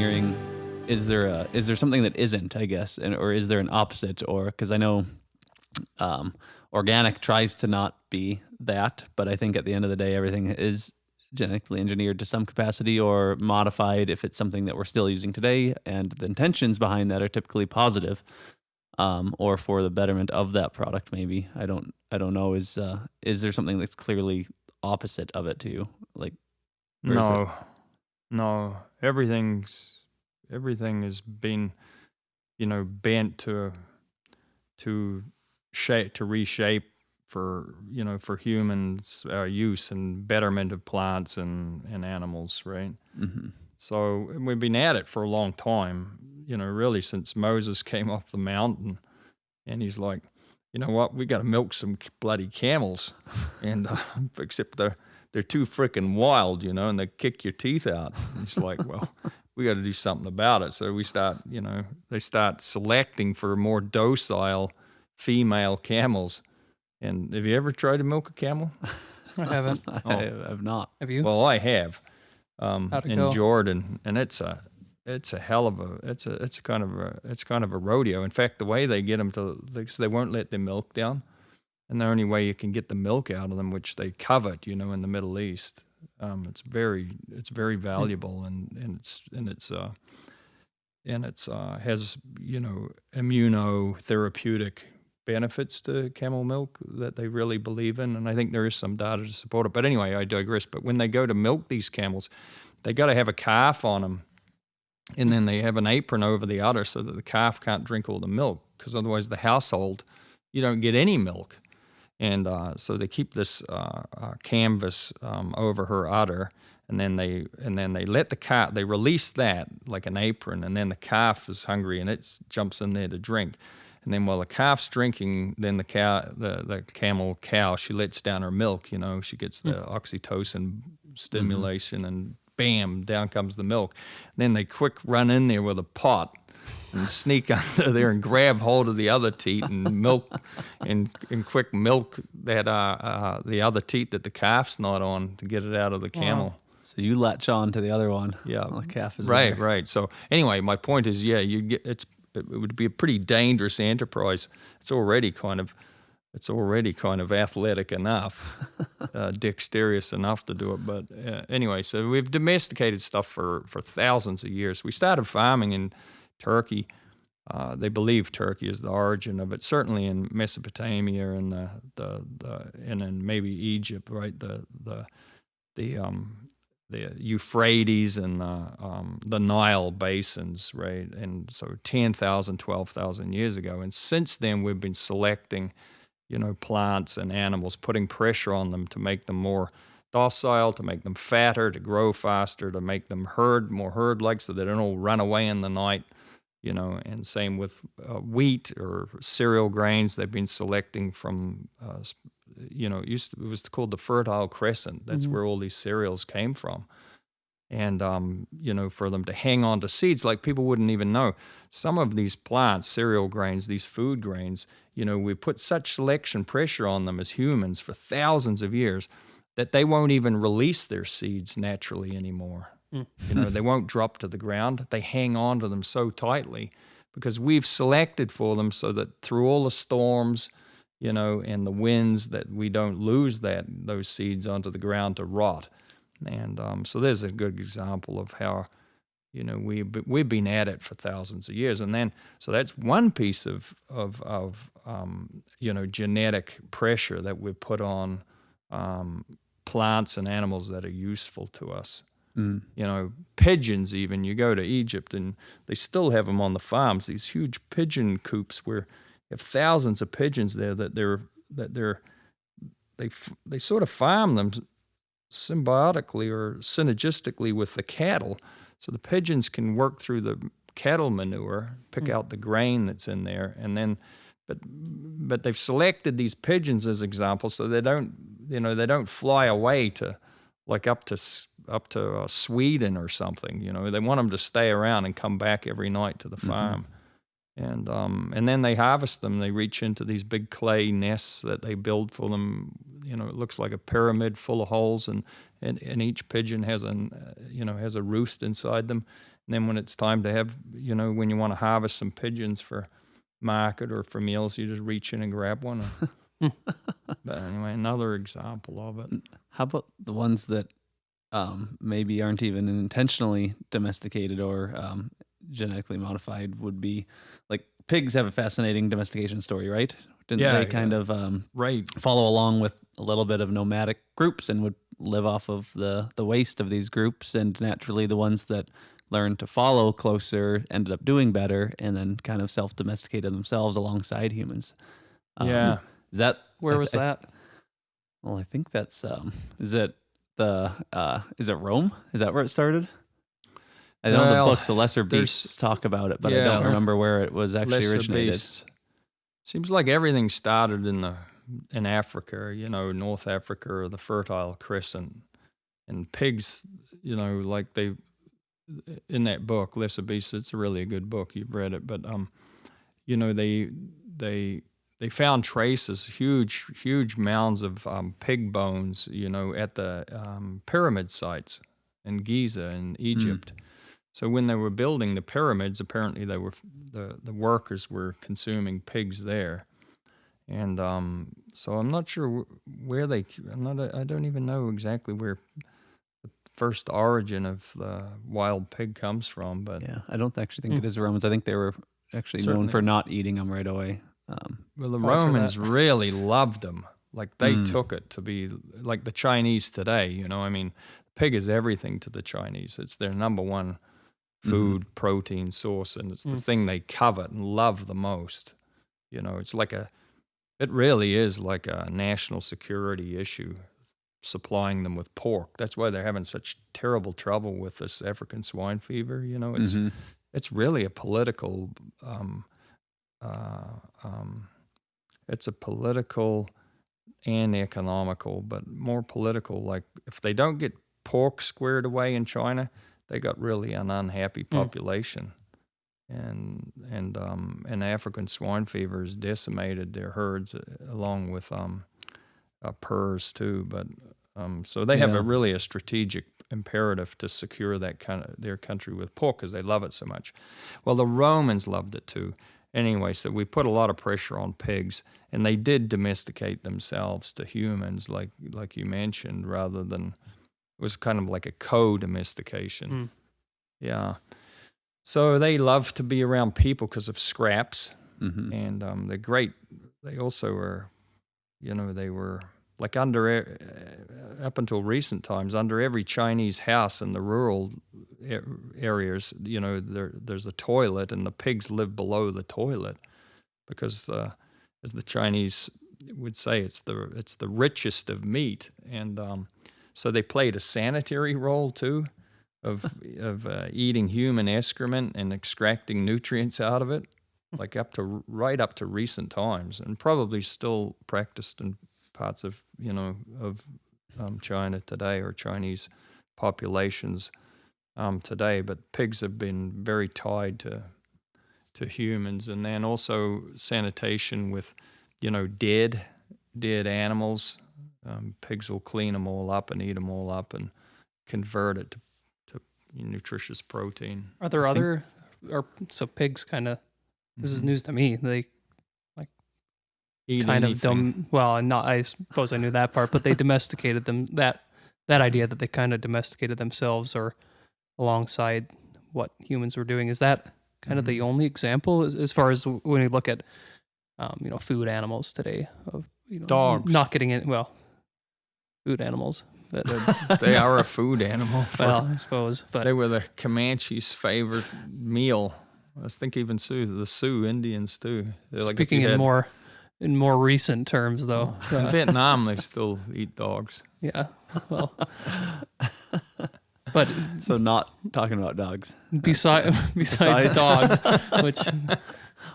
engineering, is there something that isn't, I guess, or is there an opposite? Or because I know organic tries to not be that, but I think at the end of the day, everything is genetically engineered to some capacity or modified if it's something that we're still using today, and the intentions behind that are typically positive, or for the betterment of that product. Maybe I don't know. Is there something that's clearly opposite of it to you? Like, or is it? No, no. Everything has been, bent to reshape for for humans use and betterment of plants and animals, right? Mm-hmm. So we've been at it for a long time, really since Moses came off the mountain, and he's like, you know what, we got to milk some bloody camels, and except they're too freaking wild, and they kick your teeth out. And he's like, well, we got to do something about it. So they start selecting for more docile female camels. And have you ever tried to milk a camel? I haven't. I have not. Have you? Well, I have, How'd it in go? Jordan, and it's a hell of a it's kind of a rodeo. In fact, the way they get them because they won't let their milk down, and the only way you can get the milk out of them, which they covet, in the Middle East, it's very valuable, and it's has immunotherapeutic benefits to camel milk that they really believe in, and I think there is some data to support it. But anyway, I digress. But when they go to milk these camels, they got to have a calf on them, and then they have an apron over the udder so that the calf can't drink all the milk, because otherwise the household, you don't get any milk. And so they keep this canvas over her udder, and then they let the calf, they release that like an apron, and then the calf is hungry and it jumps in there to drink. And then while the calf's drinking, then the camel cow, she lets down her milk. She gets the oxytocin stimulation, and bam, down comes the milk. And then they quick run in there with a pot and sneak under there and grab hold of the other teat and milk, and quick milk that the other teat that the calf's not on to get it out of the camel. Wow. So you latch on to the other one. Yeah, while the calf is right, there. right. So anyway, my point is, it would be a pretty dangerous enterprise. It's already kind of athletic enough, dexterous enough to do it. But anyway, so we've domesticated stuff for thousands of years. We started farming in Turkey. They believe Turkey is the origin of it. Certainly in Mesopotamia and and in maybe Egypt, right? The Euphrates and the Nile basins, right? And so 10,000, 12,000 years ago. And since then, we've been selecting, plants and animals, putting pressure on them to make them more docile, to make them fatter, to grow faster, to make them more herd-like so they don't all run away in the night, and same with wheat or cereal grains. They've been selecting from it was called the Fertile Crescent. That's where all these cereals came from. And, for them to hang on to seeds, like people wouldn't even know. Some of these plants, cereal grains, these food grains, we put such selection pressure on them as humans for thousands of years that they won't even release their seeds naturally anymore. They won't drop to the ground. They hang on to them so tightly because we've selected for them so that through all the storms, and the winds, that we don't lose those seeds onto the ground to rot. And so there's a good example of how, we've been at it for thousands of years. And then, so that's one piece of genetic pressure that we put on plants and animals that are useful to us. Pigeons even, you go to Egypt and they still have them on the farms, these huge pigeon coops where you have thousands of pigeons there they sort of farm them symbiotically or synergistically with the cattle. So the pigeons can work through the cattle manure, pick out the grain that's in there, and then, but they've selected these pigeons as examples so they don't fly away to like up to Sweden or something. They want them to stay around and come back every night to the farm. And then they harvest them. They reach into these big clay nests that they build for them. It looks like a pyramid full of holes, and each pigeon has a roost inside them. And then when it's time to have, when you want to harvest some pigeons for market or for meals, you just reach in and grab one. But anyway, another example of it. How about the ones that maybe aren't even intentionally domesticated or genetically modified would be like pigs have a fascinating domestication story, right? Didn't they kind of right. follow along with a little bit of nomadic groups and would live off of the waste of these groups, and naturally the ones that learned to follow closer ended up doing better and then kind of self-domesticated themselves alongside humans. Yeah. Is that Where was that? Well, I think that's is it Rome? Is that where it started? I know the book The Lesser Beasts talk about it, but I don't remember where it was actually Lesser originated. Beasts. Seems like everything started in Africa, North Africa or the Fertile Crescent. And pigs, like they in that book, Lesser Beasts, it's really a good book. You've read it, but they found traces, huge mounds of pig bones, at the pyramid sites in Giza in Egypt. So when they were building the pyramids, apparently the workers were consuming pigs there, and so I'm not sure where I don't even know exactly where the first origin of the wild pig comes from. But yeah, I don't actually think it is the Romans. I think they were actually known for not eating them right away. Well, the Romans really loved them. Like they took it to be like the Chinese today. Pig is everything to the Chinese. It's their number one food, protein source, and it's the thing they covet and love the most. It really is like a national security issue, supplying them with pork. That's why they're having such terrible trouble with this African swine fever. It's really a political. It's a political and economical, but more political. Like if they don't get pork squared away in China, they got really an unhappy population, and African swine fever has decimated their herds along with PRRS too. But so they have a strategic imperative to secure their country with pork because they love it so much. Well, the Romans loved it too. Anyway, so we put a lot of pressure on pigs, and they did domesticate themselves to humans, like you mentioned, rather than it was kind of like a co-domestication. Yeah. So they love to be around people because of scraps, and they're great. They also are, they were like up until recent times, under every Chinese house in the rural areas, there's a toilet, and the pigs live below the toilet because, as the Chinese would say, it's the richest of meat, and so they played a sanitary role too, of eating human excrement and extracting nutrients out of it, like right up to recent times, and probably still practiced in parts of China today, or Chinese populations today. But pigs have been very tied to humans, and then also sanitation with dead animals. Pigs will clean them all up and eat them all up and convert it to nutritious protein. Are there so pigs kind of? This is news to me. They eat kind anything. I suppose I knew that part, but they domesticated them. That idea that they kind of domesticated themselves or alongside what humans were doing, is that kind of the only example as far as when you look at food animals today, of dogs not getting in? Well, food animals, but they are a food animal. Well, I suppose, but they were the Comanches' favorite meal. I think even the Sioux Indians too. Speaking in more recent terms, though, in Vietnam they still eat dogs. Yeah, well, but so not talking about dogs. Besides dogs, which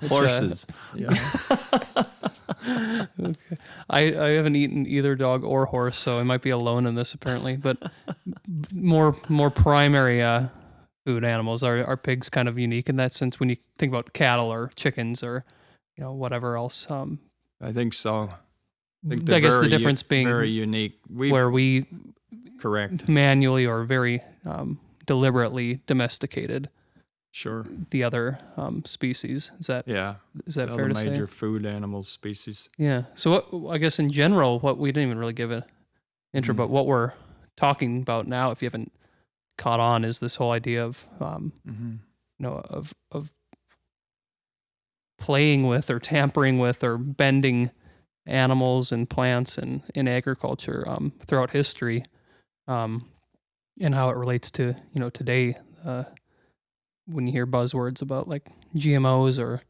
horses. Okay. I haven't eaten either dog or horse, so I might be alone in this apparently. But more primary food animals are pigs kind of unique in that sense when you think about cattle or chickens or whatever else. I think so. I guess the difference being very unique. Where we correct manually or very deliberately domesticated Sure. the other species. Is that Yeah. fair Other to say? major food animal species. Yeah. So what, I guess in general, what we didn't even really give an intro, but what we're talking about now, if you haven't caught on, is this whole idea of of playing with or tampering with or bending animals and plants and in agriculture throughout history, and how it relates to today. When you hear buzzwords about like GMOs or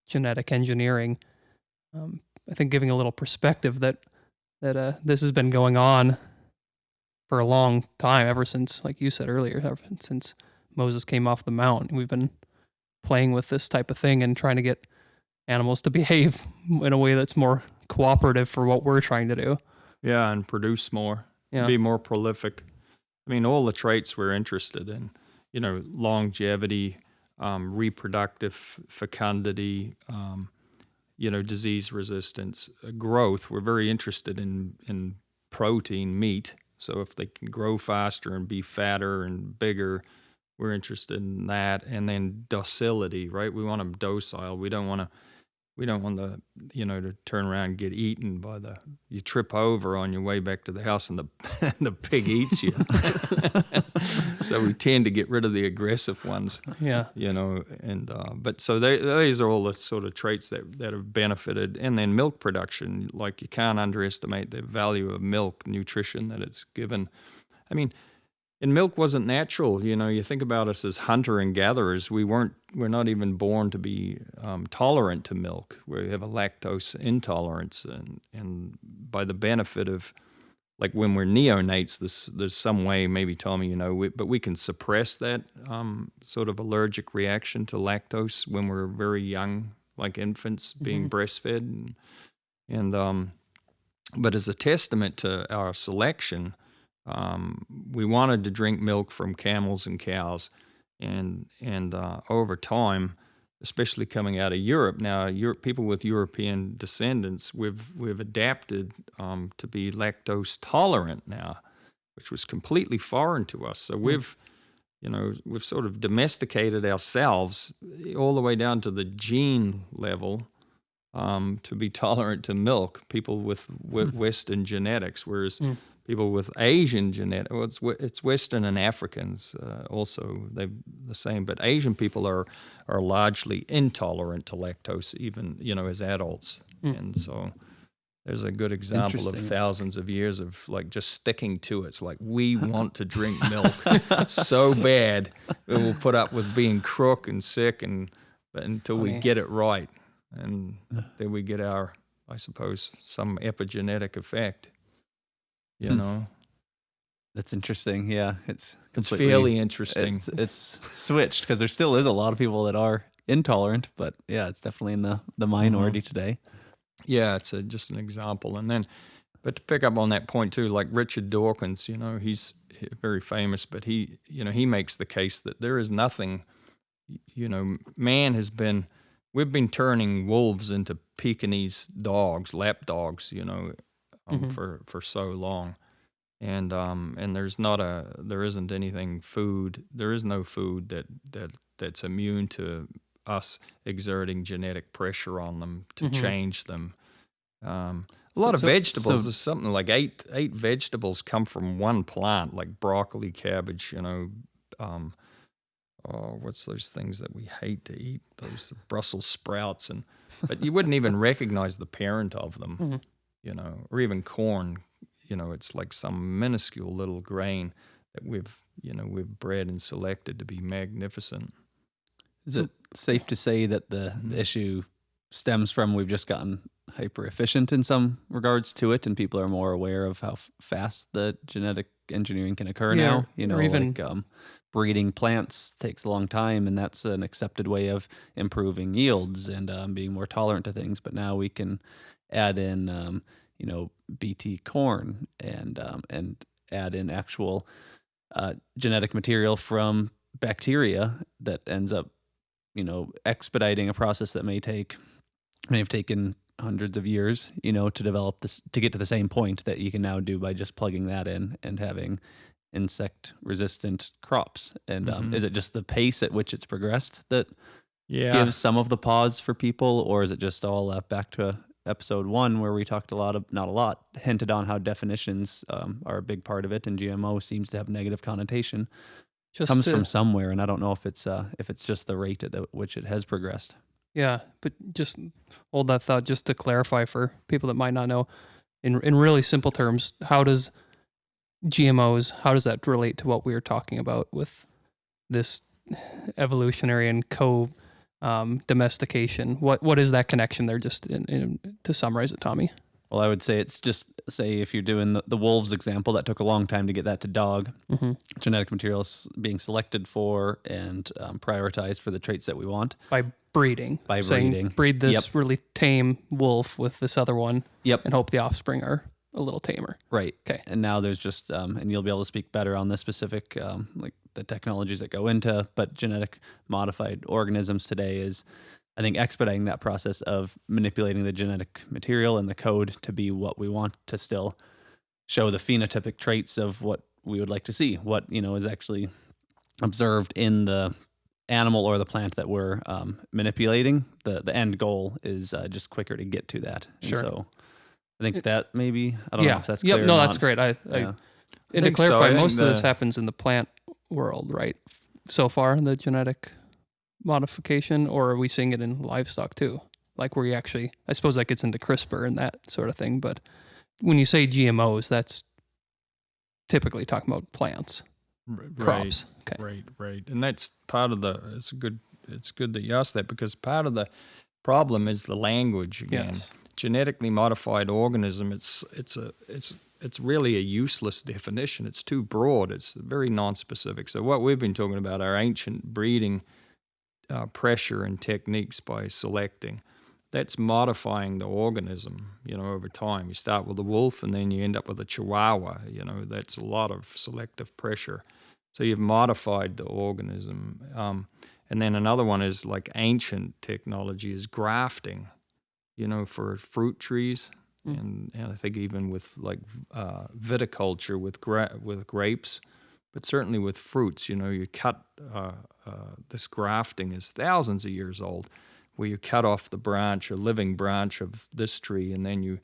genetic engineering, I think giving a little perspective that this has been going on for a long time, ever since, like you said earlier, ever since Moses came off the mount. We've been playing with this type of thing and trying to get animals to behave in a way that's more cooperative for what we're trying to do. Yeah, and produce more, Yeah. be more prolific. I mean, all the traits we're interested in, longevity, reproductive fecundity, disease resistance, growth. We're very interested in protein, meat. So if they can grow faster and be fatter and bigger, we're interested in that. And then docility, right? We want them docile. We don't want to to turn around and get eaten by you trip over on your way back to the house and the pig eats you. So we tend to get rid of the aggressive ones. Yeah. But so these are all the sort of traits that have benefited. And then milk production, like you can't underestimate the value of milk, nutrition that it's given. I mean, and milk wasn't natural. You think about us as hunter and gatherers. We're not even born to be tolerant to milk. We have a lactose intolerance, and by the benefit of, like when we're neonates, there's some way, maybe Tommy, but we can suppress that sort of allergic reaction to lactose when we're very young, like infants being breastfed, but as a testament to our selection. We wanted to drink milk from camels and cows, and over time, especially coming out of Europe. Now, people with European descendants, we've adapted to be lactose tolerant now, which was completely foreign to us. So we've sort of domesticated ourselves all the way down to the gene level to be tolerant to milk. People with Western genetics, whereas people with Asian genetics, it's Western and Africans also, they're the same, but Asian people are largely intolerant to lactose, even, as adults. And so there's a good example of thousands of years of like just sticking to it. It's like, we want to drink milk so bad, we will put up with being crook and sick but until we get it right. And then we get our, I suppose, some epigenetic effect. That's interesting. Yeah, it's fairly interesting. It's switched because there still is a lot of people that are intolerant, but yeah, it's definitely in the minority today. Yeah, it's just an example. And then, but to pick up on that point too, like Richard Dawkins, he's very famous, but he makes the case that there is nothing, we've been turning wolves into Pekingese dogs, lap dogs, for so long, and there isn't anything food. There is no food that's immune to us exerting genetic pressure on them to change them. A lot of vegetables. There's something like eight vegetables come from one plant, like broccoli, cabbage. What's those things that we hate to eat? Those Brussels sprouts, but you wouldn't even recognize the parent of them. Or even corn, it's like some minuscule little grain that we've bred and selected to be magnificent. Is it safe to say that the issue stems from we've just gotten hyper efficient in some regards to it, and people are more aware of how fast the genetic engineering can occur now? Or even like breeding plants takes a long time, and that's an accepted way of improving yields and being more tolerant to things. But now we can add in BT corn and add in actual genetic material from bacteria that ends up expediting a process that may have taken hundreds of years to develop this, to get to the same point that you can now do by just plugging that in and having insect-resistant crops. And is it just the pace at which it's progressed that Yeah. gives some of the pause for people, or is it just all back to episode 1 where we talked hinted on how definitions are a big part of it, and GMO seems to have negative connotation. Comes from somewhere, and I don't know if it's just the rate at which it has progressed. Yeah, but just hold that thought just to clarify for people that might not know. In really simple terms, how does that relate to what we were talking about with this evolutionary and domestication? What is that connection there, just to summarize it, Tommy? Well, I would say it's just, say if you're doing the wolves example, that took a long time to get that to dog. Genetic materials being selected for and prioritized for the traits that we want. By breeding. Breed this really tame wolf with this other one. And hope the offspring are a little tamer. Right. Okay. And now there's just, and you'll be able to speak better on this specific, like the technologies that go into, but genetic modified organisms today is, I think, expediting that process of manipulating the genetic material and the code to be what we want to still show the phenotypic traits of what we would like to see, what, is actually observed in the animal or the plant that we're manipulating. The end goal is just quicker to get to that. Sure. And so I think that maybe, I don't know if that's clear. No, that's great. And to clarify, most of this happens in the plant world, right? So far, the genetic modification, or are we seeing it in livestock too? Like where you actually, I suppose that gets into CRISPR and that sort of thing, but when you say GMOs, that's typically talking about plants, crops. Okay. Right. And that's part of it's good that you asked that, because part of the problem is the language again. Yes. Genetically modified organism, it's really a useless definition. It's too broad. It's very non-specific. So what we've been talking about are ancient breeding pressure and techniques by selecting. That's modifying the organism, over time. You start with a wolf and then you end up with a chihuahua. That's a lot of selective pressure. So you've modified the organism. And then another one is like ancient technology is grafting, for fruit trees. And I think even with like viticulture with grapes, but certainly with fruits, you cut this grafting is thousands of years old, where you cut off the branch, a living branch of this tree, and then you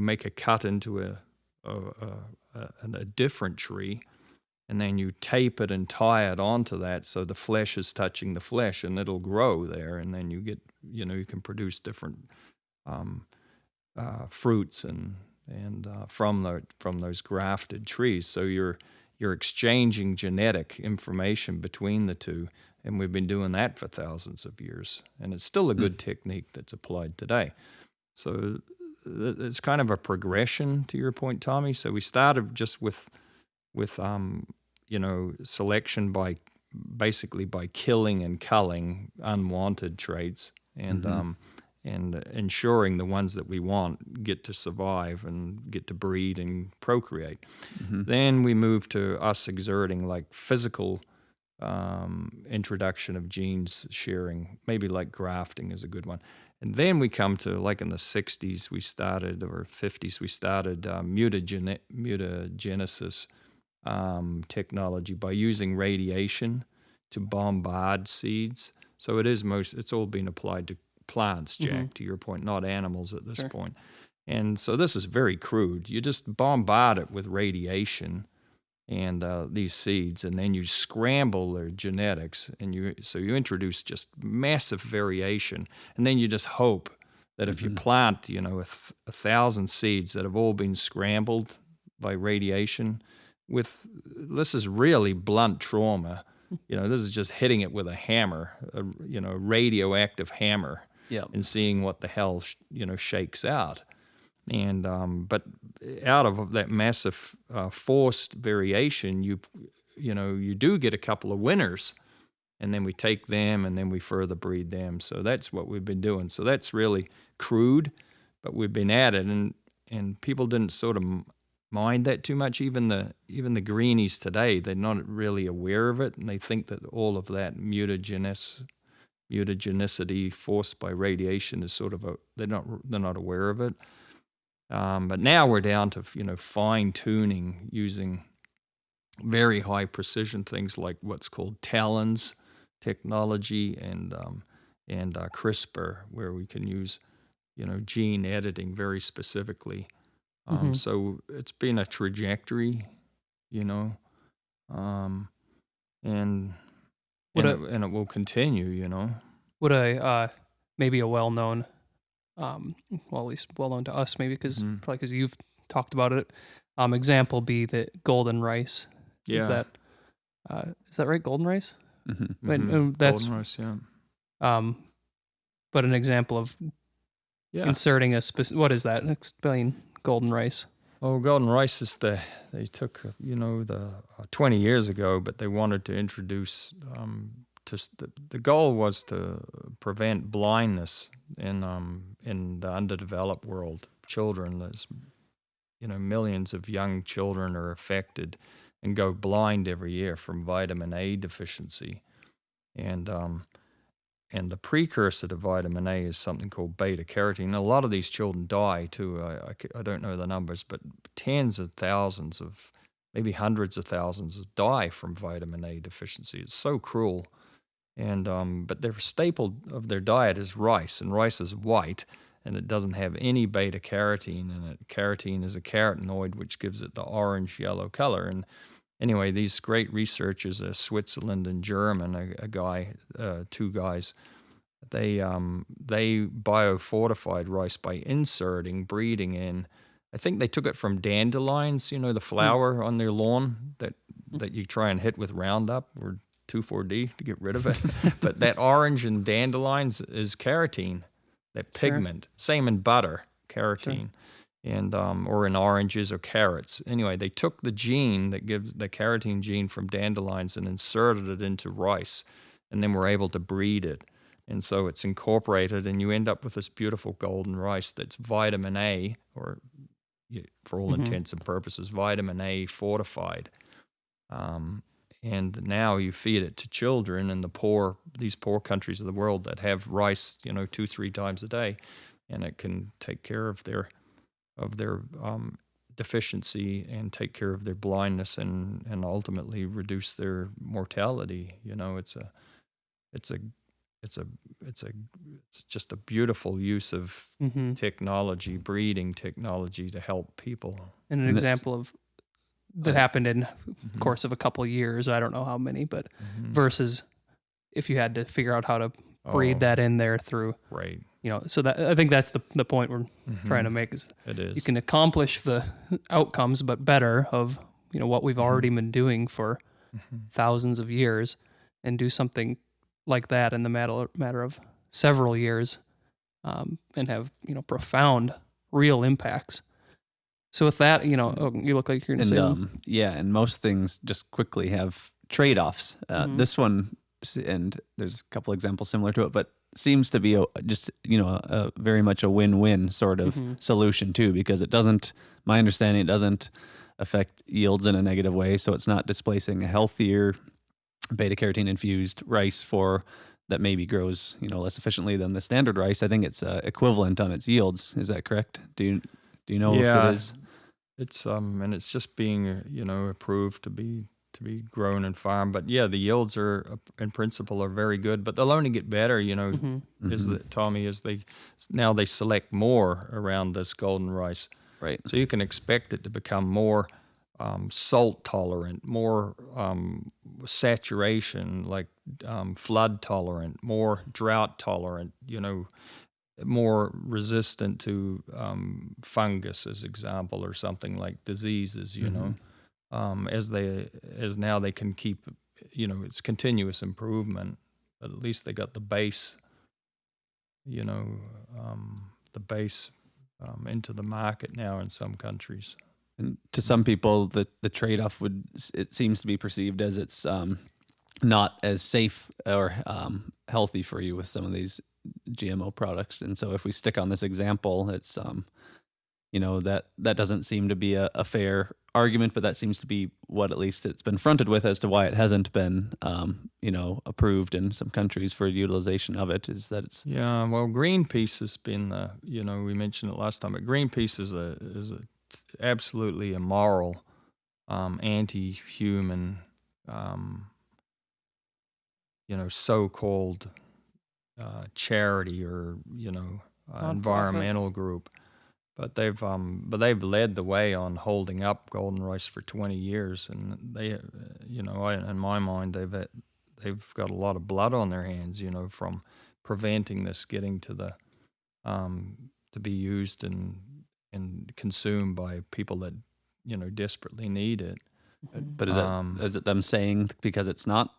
make a cut into a different tree, and then you tape it and tie it onto that so the flesh is touching the flesh, and it'll grow there, and then you get you can produce different fruits and from those grafted trees. So you're exchanging genetic information between the two, and we've been doing that for thousands of years, and it's still a good technique that's applied today. So it's kind of a progression to your point, Tommy. So we started just with selection by killing and culling unwanted traits, and ensuring the ones that we want get to survive and get to breed and procreate. Then we move to us exerting like physical introduction of genes sharing, maybe like grafting is a good one. And then we come to, like in the 60s we started, or 50s we started mutagenesis technology by using radiation to bombard seeds. So it's all been applied to plants, Jack, to your point, not animals at this point. And so this is very crude. You just bombard it with radiation and these seeds, and then you scramble their genetics, and you introduce just massive variation, and then you just hope that if you plant, 1,000 seeds that have all been scrambled by radiation, this is really blunt trauma. This is just hitting it with a hammer, a radioactive hammer. And seeing what the hell shakes out, and but out of that massive forced variation, you do get a couple of winners, and then we take them and then we further breed them. So that's what we've been doing. So that's really crude, but we've been at it, and people didn't sort of mind that too much. Even the greenies today, they're not really aware of it, and they think that all of that mutagenicity forced by radiation is sort of they're not aware of it. But now we're down to fine tuning using very high precision things like what's called talons technology and CRISPR, where we can use, gene editing very specifically. So it's been a trajectory, you know, um, and Would a and it will continue. would a maybe a well-known, well, at least well-known to us, maybe Mhm. probably because you've talked about it, example be the golden rice. Yeah. Is that right? Golden rice? And that's Golden rice, yeah. um, but an example of Yeah. inserting a what is that? Explain golden rice. Oh, golden rice is they took, the 20 years ago, but they wanted to introduce, the goal was to prevent blindness in the underdeveloped world. Children, there's, millions of young children are affected and go blind every year from vitamin A deficiency. And the precursor to vitamin A is something called beta carotene. A lot of these children die too. I don't know the numbers, but tens of thousands of, maybe hundreds of thousands die from vitamin A deficiency. It's so cruel. And but their staple of their diet is rice, and rice is white, and it doesn't have any beta carotene in it. Carotene is a carotenoid, which gives it the orange-yellow color. And anyway, these great researchers, Switzerland and German, two guys, they biofortified rice by inserting, breeding in. I think they took it from dandelions, the flower on their lawn that you try and hit with Roundup or 2,4-D to get rid of it. But that orange in dandelions is carotene, that pigment. Same in butter, carotene. And or in oranges or carrots. Anyway, they took the gene that gives the carotene gene from dandelions and inserted it into rice, and then were able to breed it. And so it's incorporated, and you end up with this beautiful golden rice that's vitamin A, or for all intents and purposes, vitamin A fortified. And now you feed it to children in these poor countries of the world that have rice, 2-3 times a day, and it can take care of their deficiency and take care of their blindness and ultimately reduce their mortality. It's just a beautiful use of technology, breeding technology to help people. And an example of that happened in the course of a couple of years. I don't know how many, but versus if you had to figure out how to breed that in there through, right. So that I think that's the point we're trying to make is it is. You can accomplish the outcomes, but better of, what we've already been doing for thousands of years, and do something like that in the matter of several years, and have, profound real impacts. So with that, you look like you're going to say. Yeah, and most things just quickly have trade-offs. This one, and there's a couple examples similar to it, but seems to be a very much a win-win sort of solution too, because my understanding, it doesn't affect yields in a negative way. So it's not displacing a healthier beta carotene infused rice that maybe grows, less efficiently than the standard rice. I think it's equivalent on its yields. Is that correct? Do you know if it is? It's and it's just being approved to be grown and farmed. But yeah, the yields are in principle are very good, but they'll only get better. Tommy, as they select more around this golden rice. Right. So you can expect it to become more salt tolerant, more saturation, like flood tolerant, more drought tolerant. More resistant to fungus, as example, or something like diseases. As now they can keep, it's continuous improvement, but at least they got the base, into the market now in some countries. And to some people, the trade-off it seems to be perceived as it's not as safe or healthy for you with some of these GMO products. And so if we stick on this example, it's that doesn't seem to be a fair argument, but that seems to be what at least it's been fronted with as to why it hasn't been approved in some countries for utilization of it, is that it's well, Greenpeace has been we mentioned it last time, but Greenpeace is a absolutely immoral anti-human, so-called charity or environmental group, but they've led the way on holding up golden rice for 20 years, and they, in my mind, they've got a lot of blood on their hands, from preventing this getting to the to be used and consumed by people that desperately need it. But is it them saying because it's not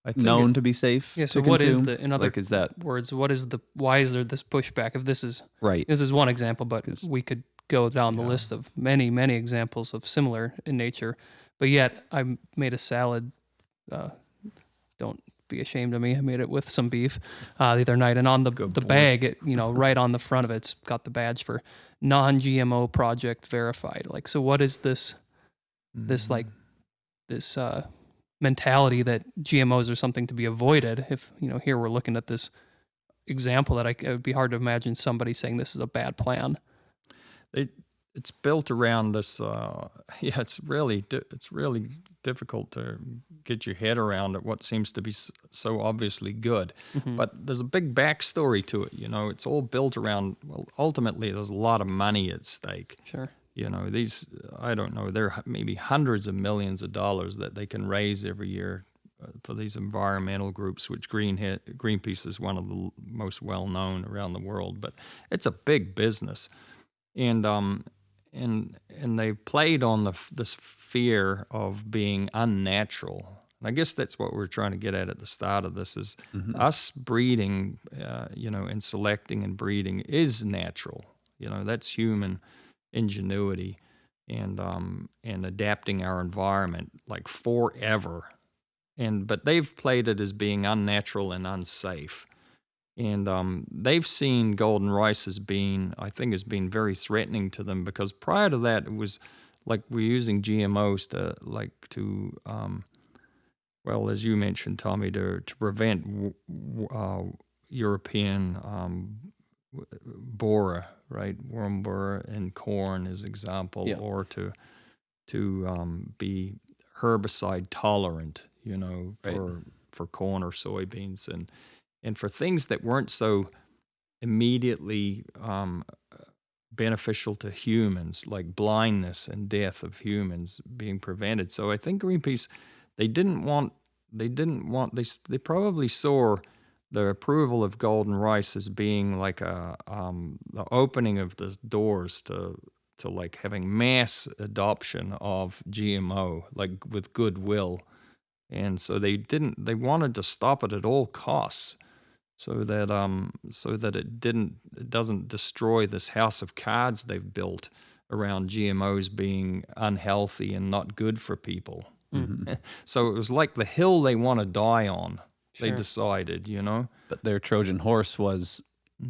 I think known to be safe? Yeah. So to what is consume? the, in other is that words, why is there this pushback? If this is right? This is one example, but we could go down the list of many, many examples of similar in nature. But yet, I made a salad. Don't be ashamed of me. I made it with some beef the other night, and on the bag, it, right on the front of it's got the badge for non-GMO project verified. Like, so what is this? This mentality that GMOs are something to be avoided. If here we're looking at this example that it would be hard to imagine somebody saying this is a bad plan. It's built around this. It's really difficult to get your head around it. What seems to be so obviously good, but there's a big backstory to it. It's all built around. Well, ultimately, there's a lot of money at stake. Sure. These, I don't know, there are maybe hundreds of millions of dollars that they can raise every year for these environmental groups, which Greenpeace is one of the most well-known around the world. But it's a big business. And they played on this fear of being unnatural. And I guess that's what we're trying to get at the start of this is us breeding, and selecting and breeding is natural. That's human ingenuity and adapting our environment like forever. But they've played it as being unnatural and unsafe. And they've seen golden rice as being very threatening to them, because prior to that it was like we're using GMOs to as you mentioned, Tommy, to prevent European borer, right? Worm borer in corn is example, or to be herbicide tolerant, for corn or soybeans, and for things that weren't so immediately beneficial to humans, like blindness and death of humans being prevented. So I think Greenpeace, they probably saw the approval of golden rice as being like the opening of the doors to like having mass adoption of GMO, like with goodwill. And so they wanted to stop it at all costs, so that it doesn't destroy this house of cards they've built around GMOs being unhealthy and not good for people. So it was like the hill they want to die on. Sure. They decided, But their Trojan horse was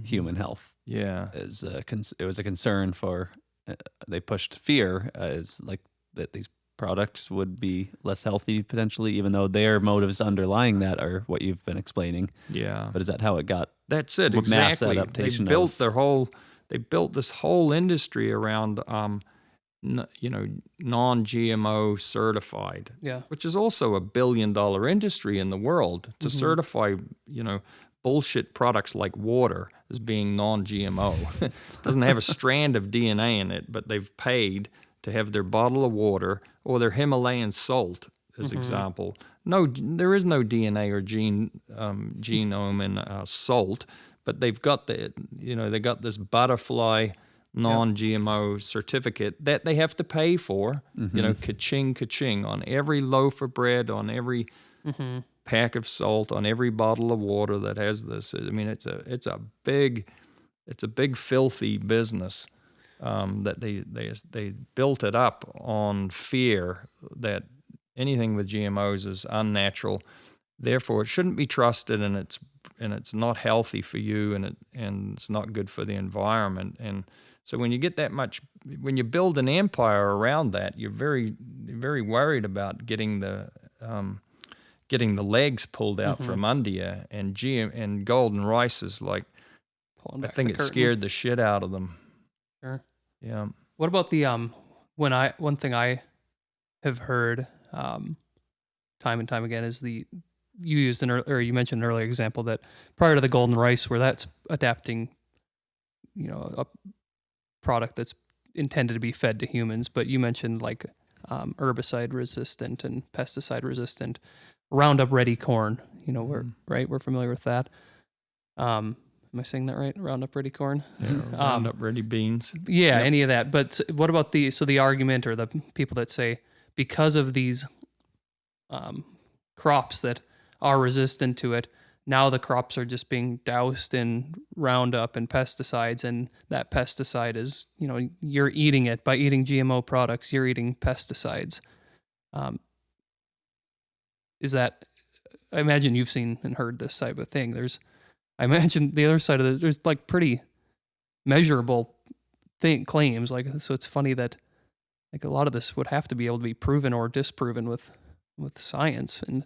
human health. Yeah. It was a concern for, they pushed fear as like that these products would be less healthy potentially, even though their motives underlying that are what you've been explaining. Yeah. But is that how it got? That's it, mass exactly. adaptation? They built this whole industry around non-GMO certified, which is also $1 billion industry in the world to certify, bullshit products like water as being non-GMO. It doesn't have a strand of DNA in it, but they've paid to have their bottle of water or their Himalayan salt, as example. No, there is no DNA or genome in salt, but they've got they got this butterfly non-GMO certificate that they have to pay for, ka-ching, ka-ching, on every loaf of bread, on every pack of salt, on every bottle of water that has this. I mean, it's a big filthy business that they built it up on fear that anything with GMOs is unnatural. Therefore, it shouldn't be trusted, and it's not healthy for you, and it's not good for the environment. And so when you get when you build an empire around that, you're very, very worried about getting the legs pulled out from under you. And golden rice is like, I think it scared the shit out of them. Sure. Yeah. What about the one thing I have heard time and time again is you used you mentioned an earlier example that prior to the golden rice, where that's adapting, a product that's intended to be fed to humans, but you mentioned like herbicide resistant and pesticide resistant Roundup Ready corn. We're familiar with that. Am I saying that right? Roundup Ready corn. Yeah, Roundup Ready beans. Yeah, Yep. any of that. But what about the argument or the people that say because of these crops that are resistant to it, now the crops are just being doused in Roundup and pesticides, and that pesticide is, you're eating it. By eating GMO products, you're eating pesticides. Is that, I imagine you've seen and heard this type of thing. I imagine the other side of it, there's like pretty measurable claims. Like, so it's funny that like a lot of this would have to be able to be proven or disproven with science. And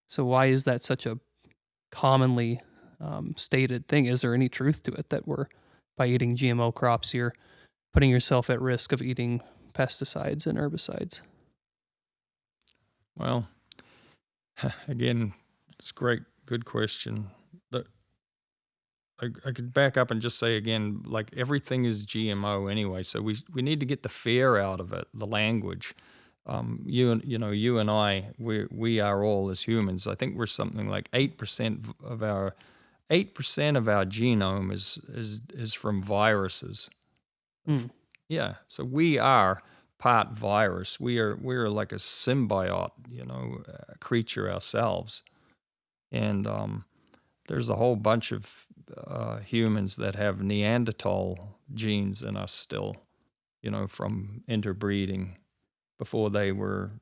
so why is that such a commonly stated thing? Is there any truth to it that by eating GMO crops, you're putting yourself at risk of eating pesticides and herbicides? Well, again, it's a good question. I could back up and just say again, like everything is GMO anyway, so we need to get the fear out of it, the language. You and I, we are all as humans. I think we're something like 8% of our genome is from viruses. Yeah, so we are part virus. We're like a symbiote, creature ourselves, and there's a whole bunch of humans that have Neanderthal genes in us still, from interbreeding before they were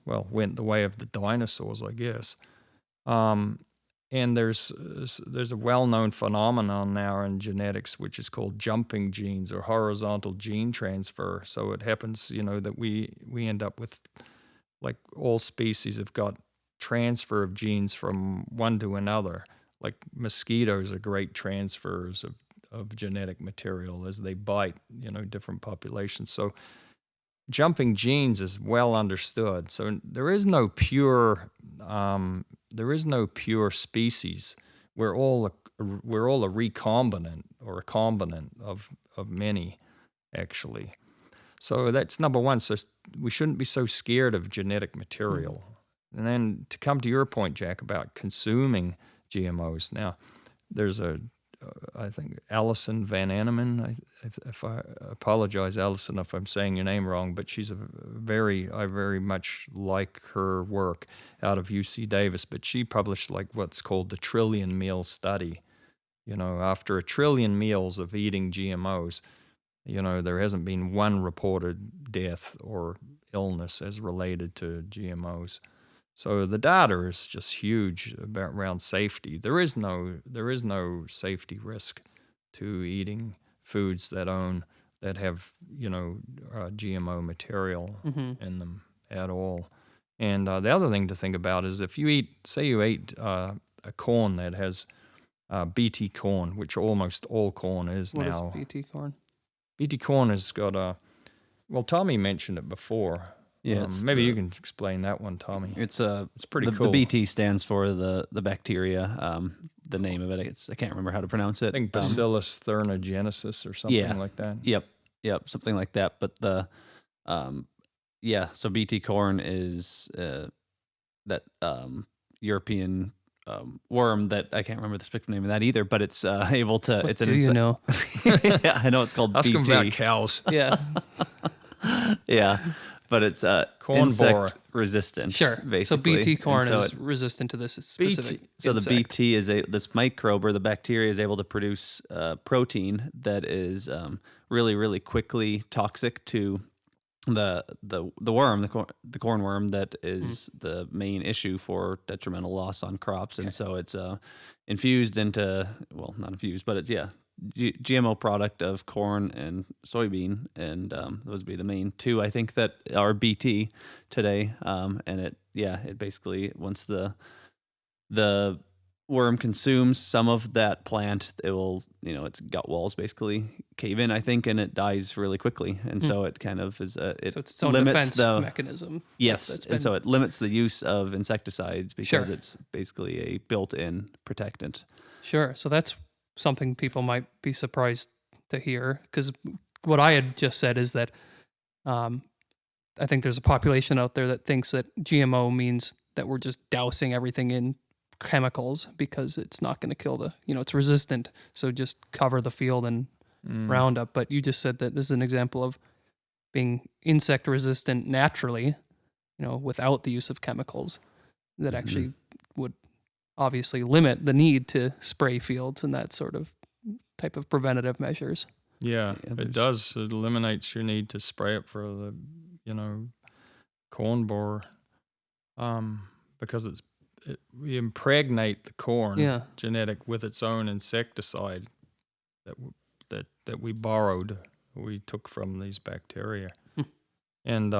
went the way of the dinosaurs, I guess. And there's a well-known phenomenon now in genetics which is called jumping genes or horizontal gene transfer. So it happens, that we end up with, like, all species have got transfer of genes from one to another. Like mosquitoes are great transfers of genetic material as they bite, different populations. So jumping genes is well understood. So there is no pure species. We're all a recombinant or a combinant of many, actually. So that's number one. So we shouldn't be so scared of genetic material. And then to come to your point, Jack, about consuming GMOs. Now, there's I think Alison Van Aneman. If I apologize, Alison, if I'm saying your name wrong, but she's I very much like her work out of UC Davis. But she published like what's called the trillion meal study. After 1 trillion meals of eating GMOs, there hasn't been one reported death or illness as related to GMOs. So the data is just huge around safety. There is no safety risk to eating foods that have GMO material in them at all. And the other thing to think about is if you ate a corn that has BT corn, which almost all corn is now. What is BT corn? BT corn has got Tommy mentioned it before. Yeah, maybe you can explain that one, Tommy. It's pretty cool. The BT stands for the bacteria. The name of it, I can't remember how to pronounce it. I think Bacillus thuringiensis or something like that. Yep, something like that. But so BT corn is that European worm that I can't remember the specific name of that either. But it's able to. What it's an do you know? Yeah, I know it's called Ask BT. them about cows. Yeah. Yeah. But it's corn insect borer. resistant. Sure. Basically. So BT corn is resistant to this specific So insect. the BT is this microbe or the bacteria is able to produce protein that is really, really quickly toxic to the worm, the corn worm that is the main issue for detrimental loss on crops. And so it's infused into, well, not infused, but it's, GMO product of corn and soybean, and those would be the main two I think that are BT today. And it basically once the worm consumes some of that plant, it will, its gut walls basically cave in, I think, and it dies really quickly. And so it kind of is it So it's its own limits defense mechanism. Yes, That's and so it limits the use of insecticides because Sure. it's basically a built-in protectant. Sure. So that's something people might be surprised to hear, because what I had just said is that I think there's a population out there that thinks that GMO means that we're just dousing everything in chemicals because it's not going to kill it's resistant. So just cover the field in Roundup. But you just said that this is an example of being insect resistant naturally, without the use of chemicals that actually would obviously limit the need to spray fields and that sort of type of preventative measures. Yeah, it does. It eliminates your need to spray it for the, corn borer, because we impregnate the corn genetic with its own insecticide that we borrowed, we took from these bacteria, and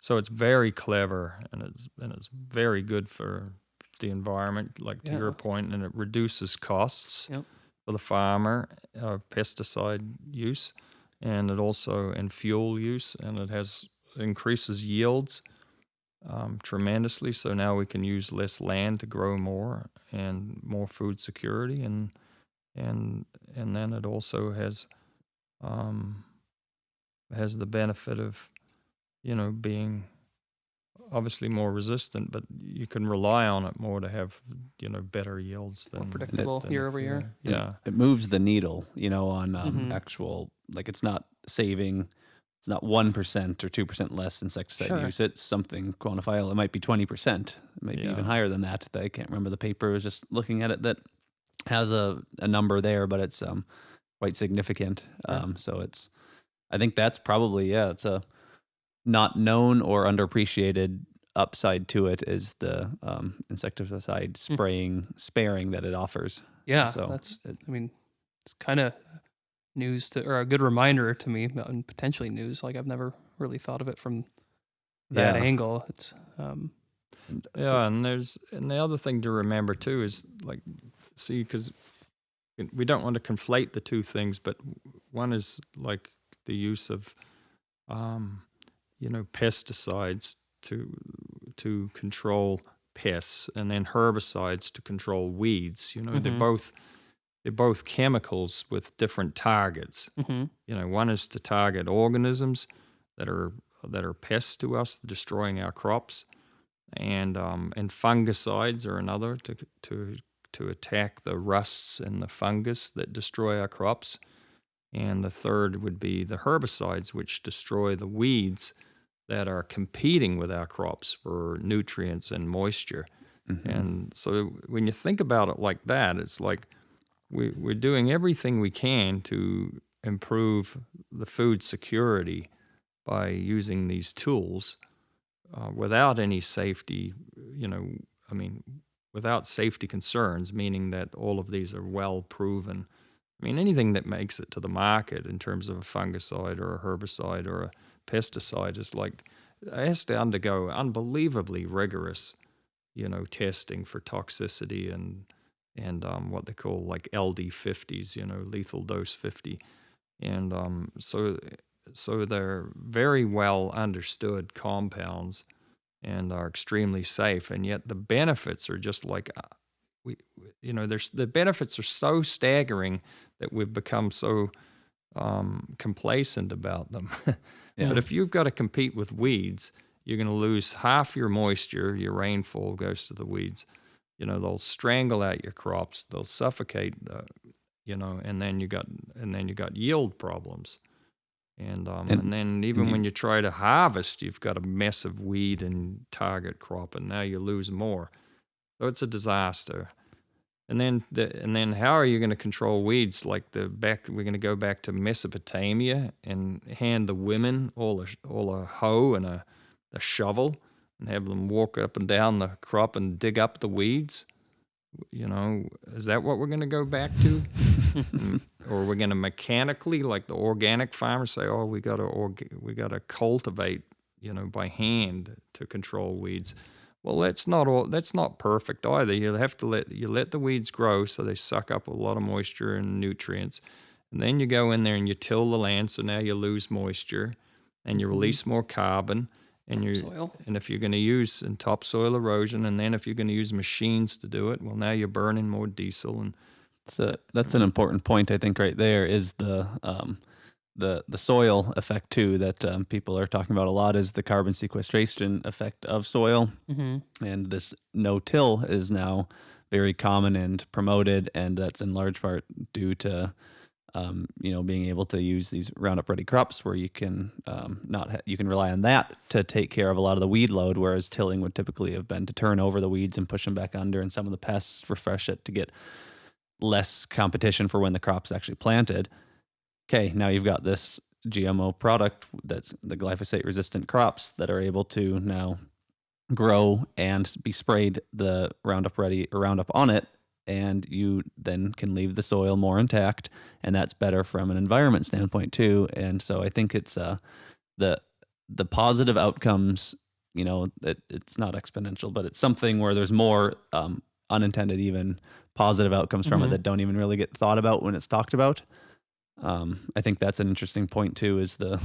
so it's very clever, and it's very good for the environment, like to your point, and it reduces costs for the farmer, pesticide use, and it also in fuel use, and it increases yields tremendously. So now we can use less land to grow more and more food security, and then it also has the benefit of being obviously more resistant, but you can rely on it more to have better yields than more predictable year over year. Yeah, it moves the needle, on actual, like it's not saving. It's not 1% or 2% less insecticide use. It's something quantifiable. It might be 20%, maybe even higher than that. I can't remember the paper. I was just looking at it that has a number there, but it's quite significant. So I think that's probably it's a not known or underappreciated upside to it is the insecticide sparing that it offers. Yeah, so it's kind of news or a good reminder to me, and potentially news. Like I've never really thought of it from that angle. It's and the other thing to remember too is because we don't want to conflate the two things, but one is like the use of pesticides to control pests, and then herbicides to control weeds. They're both chemicals with different targets. One is to target organisms that are pests to us, destroying our crops, and fungicides are another to attack the rusts and the fungus that destroy our crops. And the third would be the herbicides, which destroy the weeds that are competing with our crops for nutrients and moisture. And so when you think about it like that, it's like we're doing everything we can to improve the food security by using these tools without any safety, without safety concerns, meaning that all of these are well proven. Anything that makes it to the market in terms of a fungicide or a herbicide or a pesticide is it has to undergo unbelievably rigorous, testing for toxicity and what they call like LD50s, lethal dose 50. And so they're very well understood compounds and are extremely safe. And yet the benefits are just like, the benefits are so staggering that we've become so complacent about them. But if you've got to compete with weeds, you're going to lose half your moisture. Your rainfall goes to the weeds. They'll strangle out your crops. They'll suffocate. And then you got yield problems. And then even when you try to harvest, you've got a mess of weed and target crop, and now you lose more. So it's a disaster. And then how are you going to control weeds? Like we're going to go back to Mesopotamia and hand the women all a hoe and a shovel and have them walk up and down the crop and dig up the weeds? Is that what we're going to go back to? Or we're going to mechanically, like the organic farmers say, we got to cultivate, by hand to control weeds. Well, that's not perfect either. You have to let the weeds grow so they suck up a lot of moisture and nutrients, and then you go in there and you till the land. So now you lose moisture, and you release more carbon, and Soil. and if you're going to use and topsoil erosion, and then if you're going to use machines to do it, well, now you're burning more diesel. And So that's an important point, I think, right there is the soil effect too that people are talking about a lot is the carbon sequestration effect of soil, and this no-till is now very common and promoted, and that's in large part due to being able to use these Roundup Ready crops where you can you can rely on that to take care of a lot of the weed load, whereas tilling would typically have been to turn over the weeds and push them back under, and some of the pests refresh it to get less competition for when the crop's actually planted. Okay, now you've got this GMO product that's the glyphosate resistant crops that are able to now grow and be sprayed the Roundup Ready or Roundup on it, and you then can leave the soil more intact, and that's better from an environment standpoint too. And so I think it's the positive outcomes, that it's not exponential, but it's something where there's more unintended even positive outcomes from it that don't even really get thought about when it's talked about. I think that's an interesting point too, is kind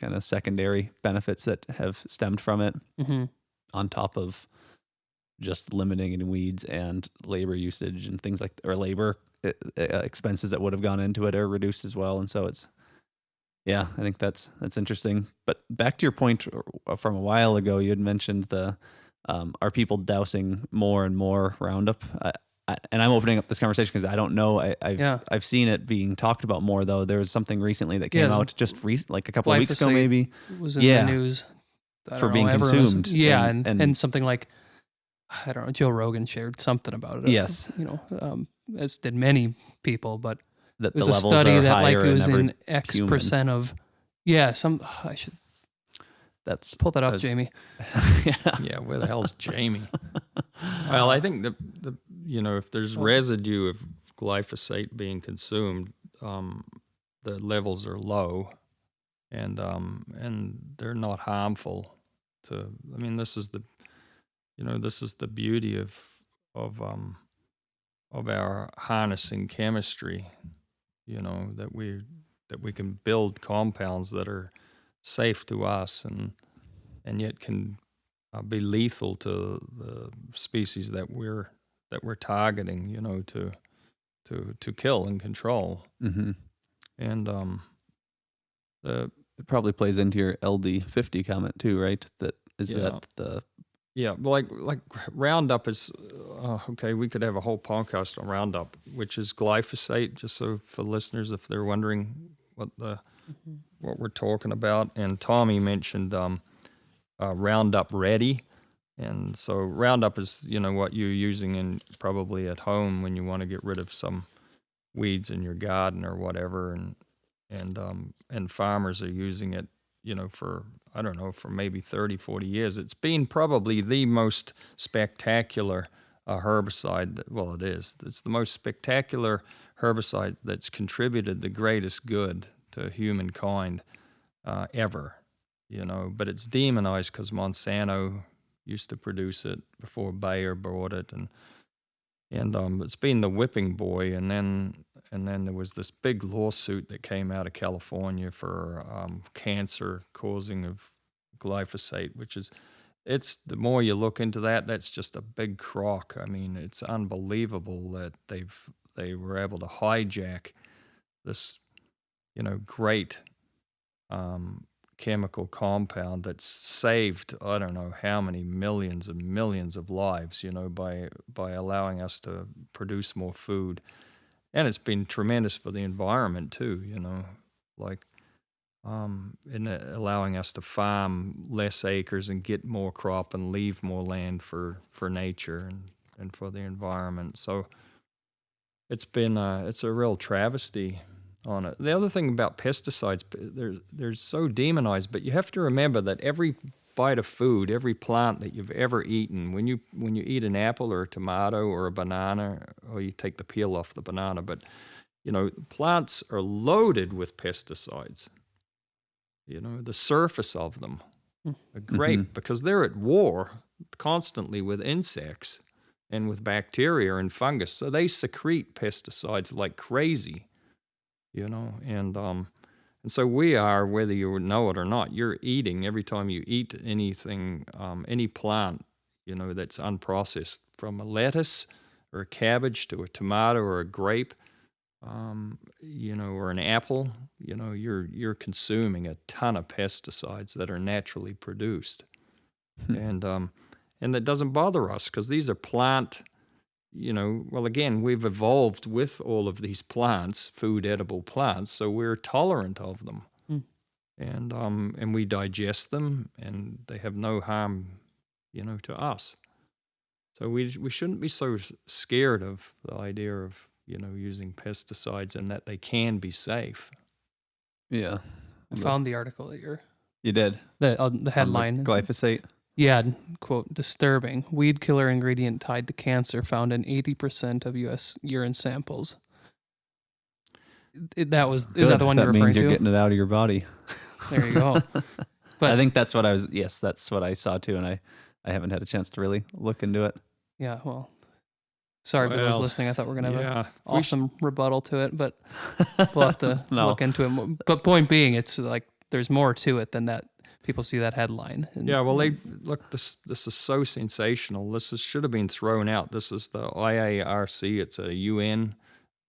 of secondary benefits that have stemmed from it on top of just limiting weeds and labor usage and things or labor expenses that would have gone into it are reduced as well. And so I think that's interesting. But back to your point from a while ago, you had mentioned are people dousing more and more Roundup? And I'm opening up this conversation because I don't know. I've seen it being talked about more though. There was something recently that came out just like a couple of weeks ago, maybe. Was in the news for being consumed. And something like, I don't know, Joe Rogan shared something about it. Yes, as did many people, but that it was the a levels study are that higher like it was in X human. percent of. I should. That's pull that up, Jamie. Yeah, where the hell's Jamie? Well, I think if there's residue of glyphosate being consumed, the levels are low, and they're not harmful to. I mean, this is the beauty of our harnessing chemistry. That we can build compounds that are safe to us and yet can be lethal to the species that we're targeting, to kill and control. And it probably plays into your LD50 comment too, right? That like Roundup is okay. We could have a whole podcast on Roundup, which is glyphosate. Just so for listeners, if they're wondering what we're talking about, and Tommy mentioned Roundup Ready, and so Roundup is what you're using probably at home when you want to get rid of some weeds in your garden or whatever, and farmers are using it for for maybe 30, 40 years. It's been probably the most spectacular herbicide. It is. It's the most spectacular herbicide that's contributed the greatest good to humankind ever. But it's demonized because Monsanto used to produce it before Bayer bought it, and it's been the whipping boy. And then there was this big lawsuit that came out of California for cancer causing of glyphosate, which is, the more you look into that, that's just a big crock. I mean, it's unbelievable that they were able to hijack this, great chemical compound that's saved, I don't know how many millions and millions of lives, by allowing us to produce more food. And it's been tremendous for the environment too, in allowing us to farm less acres and get more crop and leave more land for nature and for the environment. So it's a real travesty on it. The other thing about pesticides, they're so demonized, but you have to remember that every bite of food, every plant that you've ever eaten, when you eat an apple or a tomato or a banana, or you take the peel off the banana, but plants are loaded with pesticides. The surface of them are great because they're at war. constantly with insects and with bacteria and fungus. So they secrete pesticides like crazy, and so we are, whether you know it or not, you're eating, every time you eat anything, any plant, that's unprocessed, from a lettuce or a cabbage to a tomato or a grape, or an apple, you're consuming a ton of pesticides that are naturally produced. And that doesn't bother us because these are plant, well, again, we've evolved with all of these plants, food edible plants, so we're tolerant of them. And we digest them, and they have no harm, to us. So we shouldn't be so scared of the idea of, using pesticides, and that they can be safe. Yeah. I found the article that You did? the headline. On the glyphosate? Yeah, quote, disturbing. Weed killer ingredient tied to cancer found in 80% of U.S. urine samples. Is that the one you're referring to? That means you're getting it out of your body. There you go. But I think that's what that's what I saw too, and I haven't had a chance to really look into it. Yeah, well, sorry for those listening. I thought we were going to have an awesome rebuttal to it, but we'll have to look into it. But point being, it's like there's more to it than that. People see that headline. This is so sensational. Should have been thrown out. This is the IARC. It's a UN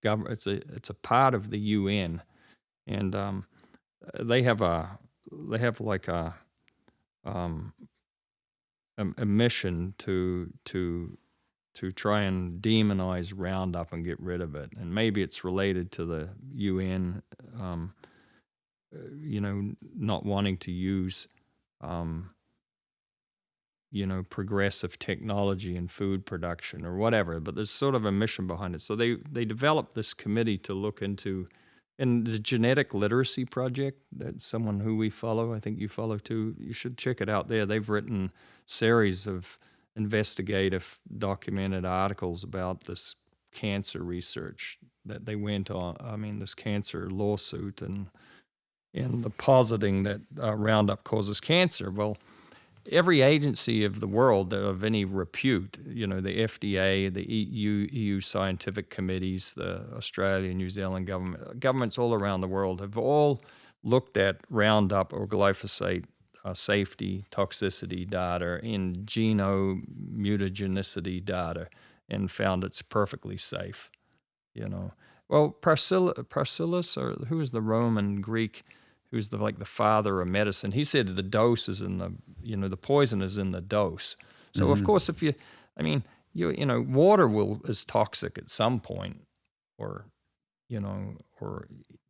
government. It's a part of the UN, and they have a mission to try and demonize Roundup and get rid of it. And maybe it's related to the UN. Not wanting to use, progressive technology in food production or whatever, but there's sort of a mission behind it. So they developed this committee to look into, and the Genetic Literacy Project, that's someone who we follow, I think you follow too, you should check it out there. They've written series of investigative documented articles about this cancer research that they went on, this cancer lawsuit and the positing that Roundup causes cancer. Well, every agency of the world of any repute, the FDA, the EU scientific committees, the Australia, New Zealand governments all around the world have all looked at Roundup or glyphosate safety, toxicity data in genomutagenicity data and found it's perfectly safe. Well, Paracelsus, or who is the Roman Greek, who's the father of medicine, he said the dose is in the poison is in the dose. So of course, if water is toxic at some point, or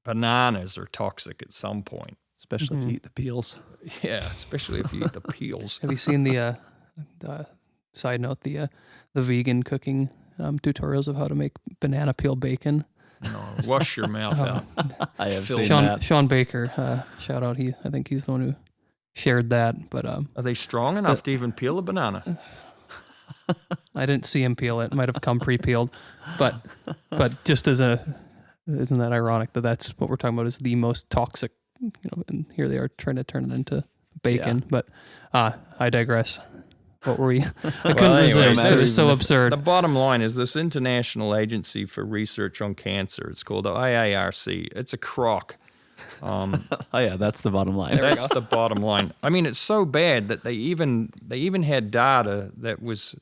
bananas are toxic at some point. Especially if you eat the peels. Yeah, especially if you eat the peels. Have you seen the side note, the vegan cooking tutorials of how to make banana peel bacon? No, wash your mouth out. I have seen that. Sean Baker, shout out. I think he's the one who shared that. But are they strong enough to even peel a banana? I didn't see him peel it. It might have come pre-peeled. But just isn't that ironic that that's what we're talking about is the most toxic, and here they are trying to turn it into bacon. Yeah. But I digress. What were we? I couldn't resist. It was so absurd. The bottom line is this International Agency for Research on Cancer. It's called the IARC. It's a crock. That's the bottom line. That's the bottom line. It's so bad that they even had data that was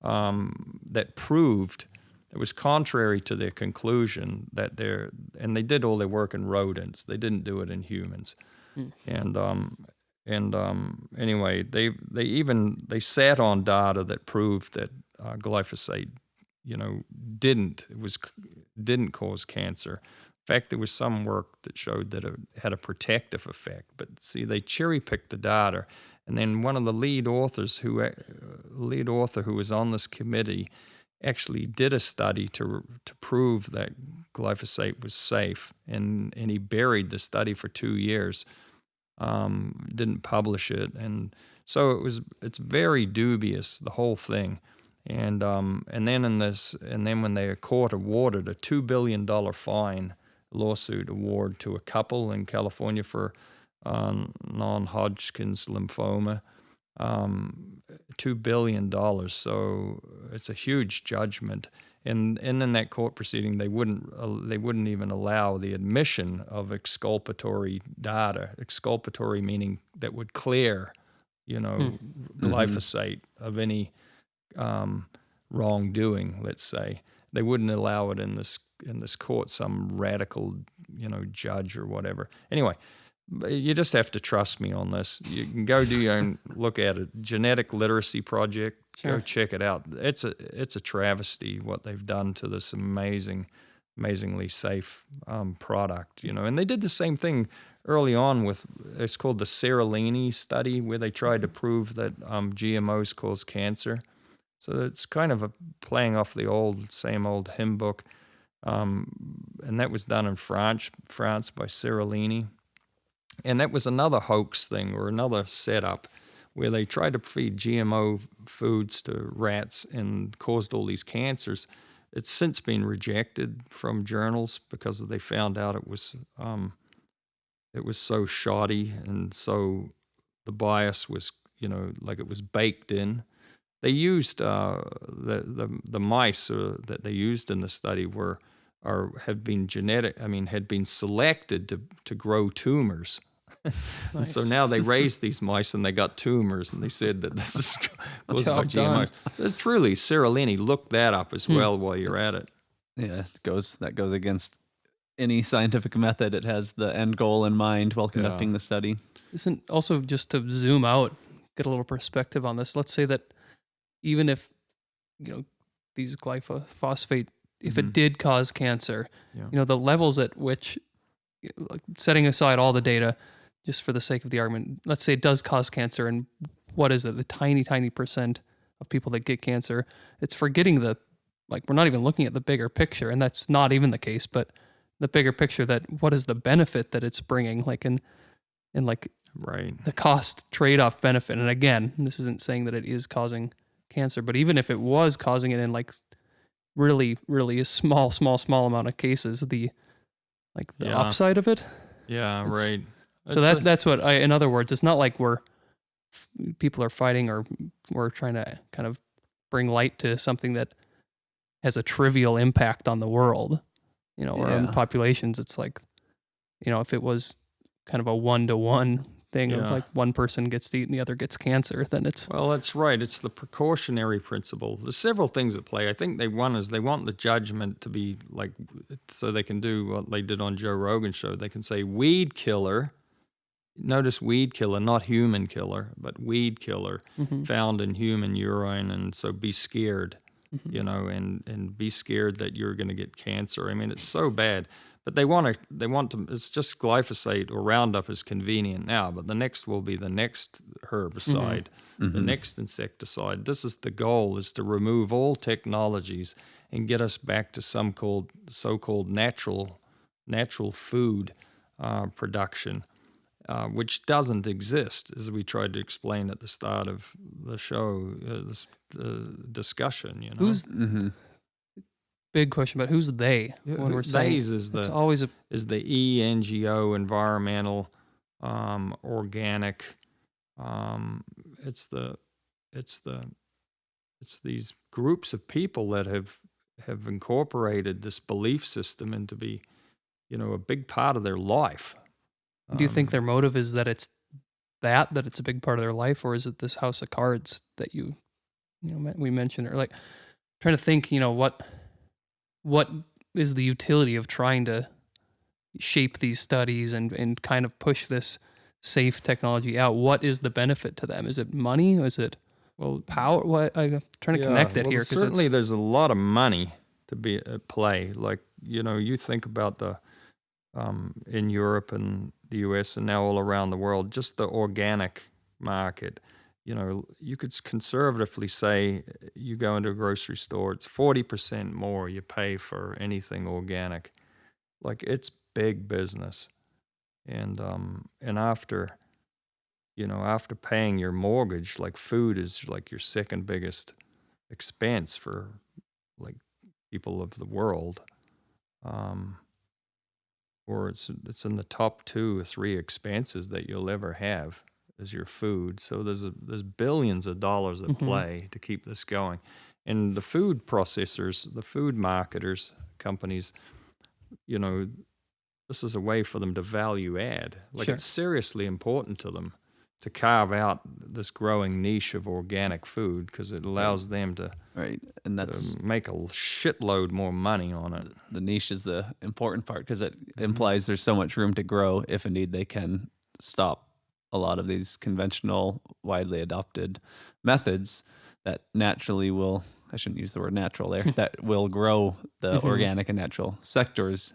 that proved it was contrary to their conclusion that and they did all their work in rodents. They didn't do it in humans. Anyway, they sat on data that proved that glyphosate, didn't cause cancer. In fact, there was some work that showed that it had a protective effect. But see, they cherry picked the data, and then one of the lead author who was on this committee actually did a study to prove that glyphosate was safe, and he buried the study for 2 years. Didn't publish it, and so it's very dubious, the whole thing. And then when the court awarded a $2 billion fine lawsuit award to a couple in California for non-Hodgkin's lymphoma, $2 billion. So it's a huge judgment. And in that court proceeding, they wouldn't even allow the admission of exculpatory data. Exculpatory meaning that would clear, glyphosate of any wrongdoing. Let's say they wouldn't allow it in this court. Some radical, judge or whatever. Anyway. You just have to trust me on this. You can go do your own look at it. Genetic Literacy Project. Sure. Go check it out. It's a travesty what they've done to this amazingly safe product. And they did the same thing early on with, it's called the Seralini study, where they tried to prove that GMOs cause cancer. So it's kind of playing off the same old hymn book. And that was done in France by Seralini. And that was another hoax thing or another setup where they tried to feed GMO foods to rats and caused all these cancers. It's since been rejected from journals because they found out it was so shoddy, and so the bias was, like it was baked in. They used the mice that they used in the study had been selected to grow tumors. Nice. And so now they raised these mice and they got tumors, and they said that this is caused by Job done. GMOs. It's truly, Seralini, look that up as well while you're at it. Yeah, that goes against any scientific method. It has the end goal in mind while conducting the study. Isn't also, just to zoom out, get a little perspective on this. Let's say that even if these glyphosate, if it did cause cancer, the levels at which, like, setting aside all the data, just for the sake of the argument, let's say it does cause cancer, and what is it? The tiny percent of people that get cancer. It's forgetting we're not even looking at the bigger picture, and that's not even the case. But the bigger picture, that what is the benefit that it's bringing, like in like right, the cost trade-off benefit. And again, this isn't saying that it is causing cancer, but even if it was causing it in like really, really a small amount of cases, the upside of it. Yeah, right. So that's what in other words, it's not like people are fighting or we're trying to kind of bring light to something that has a trivial impact on the world, or on populations. It's like, if it was kind of a 1-to-1 thing of like one person gets to eat and the other gets cancer, then it's... Well, that's right. It's the precautionary principle. There's several things at play. I think they want the judgment to be like, so they can do what they did on Joe Rogan's show. They can say weed killer. Notice weed killer, not human killer, but weed killer found in human urine. And so be scared, and be scared that you're going to get cancer. I mean, it's so bad. But they want to, it's just glyphosate or Roundup is convenient now, but the next will be the next herbicide, the next insecticide. This is the goal, is to remove all technologies and get us back to some so-called natural food production, which doesn't exist, as we tried to explain at the start of the show, this discussion. Who's big question, but who's they? When we're saying is the ENGO, environmental, organic. It's these groups of people that have incorporated this belief system into be, a big part of their life. Do you think their motive is that it's it's a big part of their life, or is it this house of cards that we mentioned, or like trying to think, what is the utility of trying to shape these studies and kind of push this safe technology out? What is the benefit to them? Is it money? Is it power? What I'm trying to connect it here. Certainly there's a lot of money to be at play. Like, you think about the in Europe and the US and now all around the world, just the organic market. You could conservatively say you go into a grocery store, it's 40% more you pay for anything organic. Like, it's big business. And after paying your mortgage, like, food is like your second biggest expense for like people of the world. Or it's in the top 2 or 3 expenses that you'll ever have. as your food. So there's billions of dollars at play to keep this going. And the food processors, the food marketers, companies, you know, this is a way for them to value add. Like Sure. it's seriously important to them to carve out this growing niche of organic food because it allows them to Right. And that's make a shitload more money on it. the niche is the important part because it implies there's so much room to grow if indeed they can stop a lot of these conventional, widely adopted methods that naturally will, I shouldn't use the word natural there, that will grow the organic and natural sectors.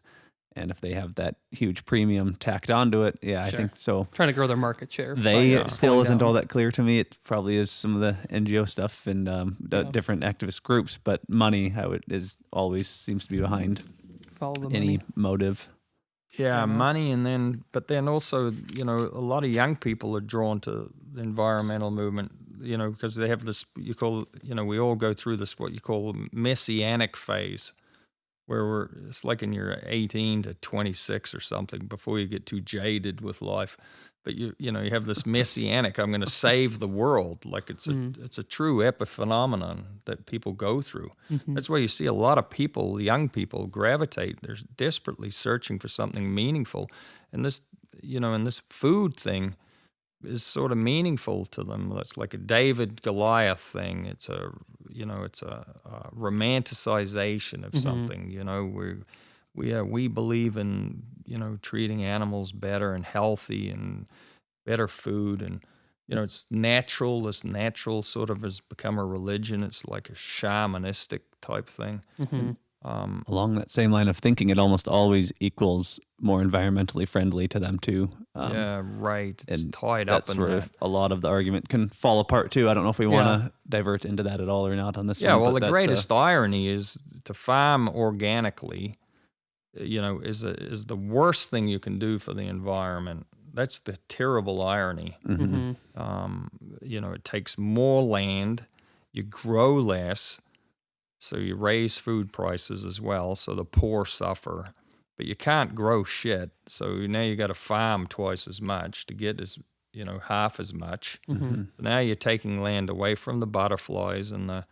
And if they have that huge premium tacked onto it, yeah, I Sure. think so. Trying to grow their market share. They by, still pulling isn't down. all that clear to me. It probably is some of the NGO stuff and different activist groups, but money is always seems to be behind Follow the any money. motive. Yeah, enough. money, but then also, you know, a lot of young people are drawn to the environmental movement, you know, because they have this, we all go through this, what you call messianic phase, where it's like in your 18 to 26 or something before you get too jaded with life. But you have this messianic, I'm going to save the world. Like it's a true epiphenomenon that people go through. That's why you see a lot of people, young people, gravitate. They're desperately searching for something meaningful. And this, and this food thing is sort of meaningful to them. It's like a David Goliath thing. It's a romanticization of something. We believe in treating animals better and healthy and better food, and it's natural. This natural sort of has become a religion. It's like a shamanistic type thing. Along that same line of thinking, it almost always equals more environmentally friendly to them too. Yeah, right. It's and tied up that's in where that. a lot of the argument can fall apart too. I don't know if we want to divert into that at all or not on this Yeah, one. well, but the that's, greatest irony is to farm organically, is the worst thing you can do for the environment. That's the terrible irony. It takes more land, you grow less, so you raise food prices as well, so the poor suffer. But you can't grow shit, so now you got to farm twice as much to get half as much. So now you're taking land away from the butterflies and the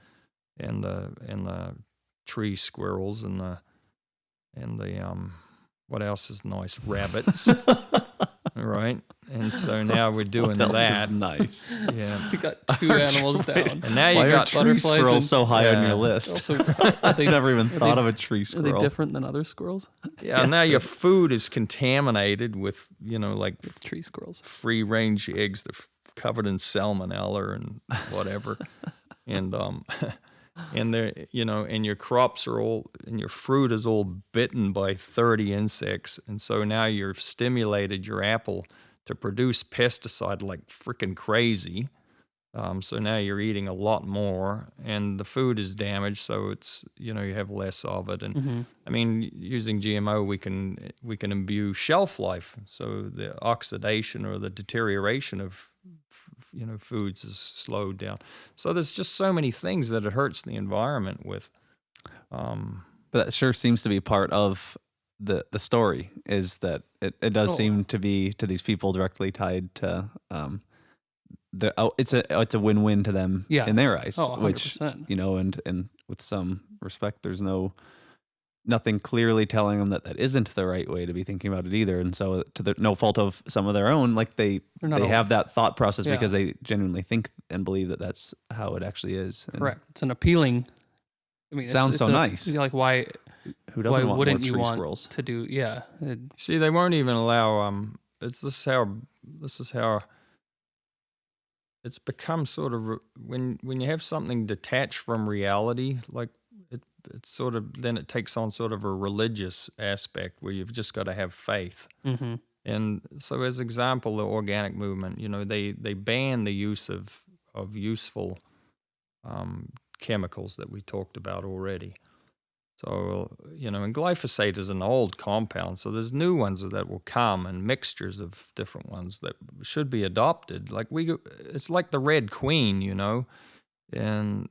tree squirrels and the what else is nice? Rabbits. Right? And so now we're doing what else that. is nice. Yeah. You got two animals down. And now Why you are got tree butterflies squirrels and- so high on Yeah. your list? Also, are they, I've never even are thought they- of a tree are squirrel. they different than other squirrels? Yeah, now your food is contaminated with, like Tree squirrels. free range eggs. They're covered in salmonella and whatever. and they're, and your crops are all, and your fruit is all bitten by 30 insects. And so now you've stimulated your apple to produce pesticide like freaking crazy. So now you're eating a lot more, and the food is damaged, so it's you have less of it. And I mean, using GMO, we can imbue shelf life, so the oxidation or the deterioration of foods is slowed down. So there's just so many things that it hurts the environment with. But that sure seems to be part of the story, is that it does seem to be to these people directly tied to it's a win-win to them in their eyes. Oh, 100%. Which and with some respect, there's nothing clearly telling them that isn't the right way to be thinking about it either. And so to no fault of some of their own, like they have that thought process because they genuinely think and believe that that's how it actually is. And Correct. It's an appealing. I mean, it sounds so nice. Like why? Who doesn't Why want wouldn't more you tree want squirrels? to do? Yeah. See, they won't even allow. This is how it's become sort of when you have something detached from reality, like it's sort of, then it takes on sort of a religious aspect where you've just got to have faith. And so, as example, the organic movement, they ban the use of useful chemicals that we talked about already. So, and glyphosate is an old compound, so there's new ones that will come and mixtures of different ones that should be adopted. Like it's like the Red Queen, and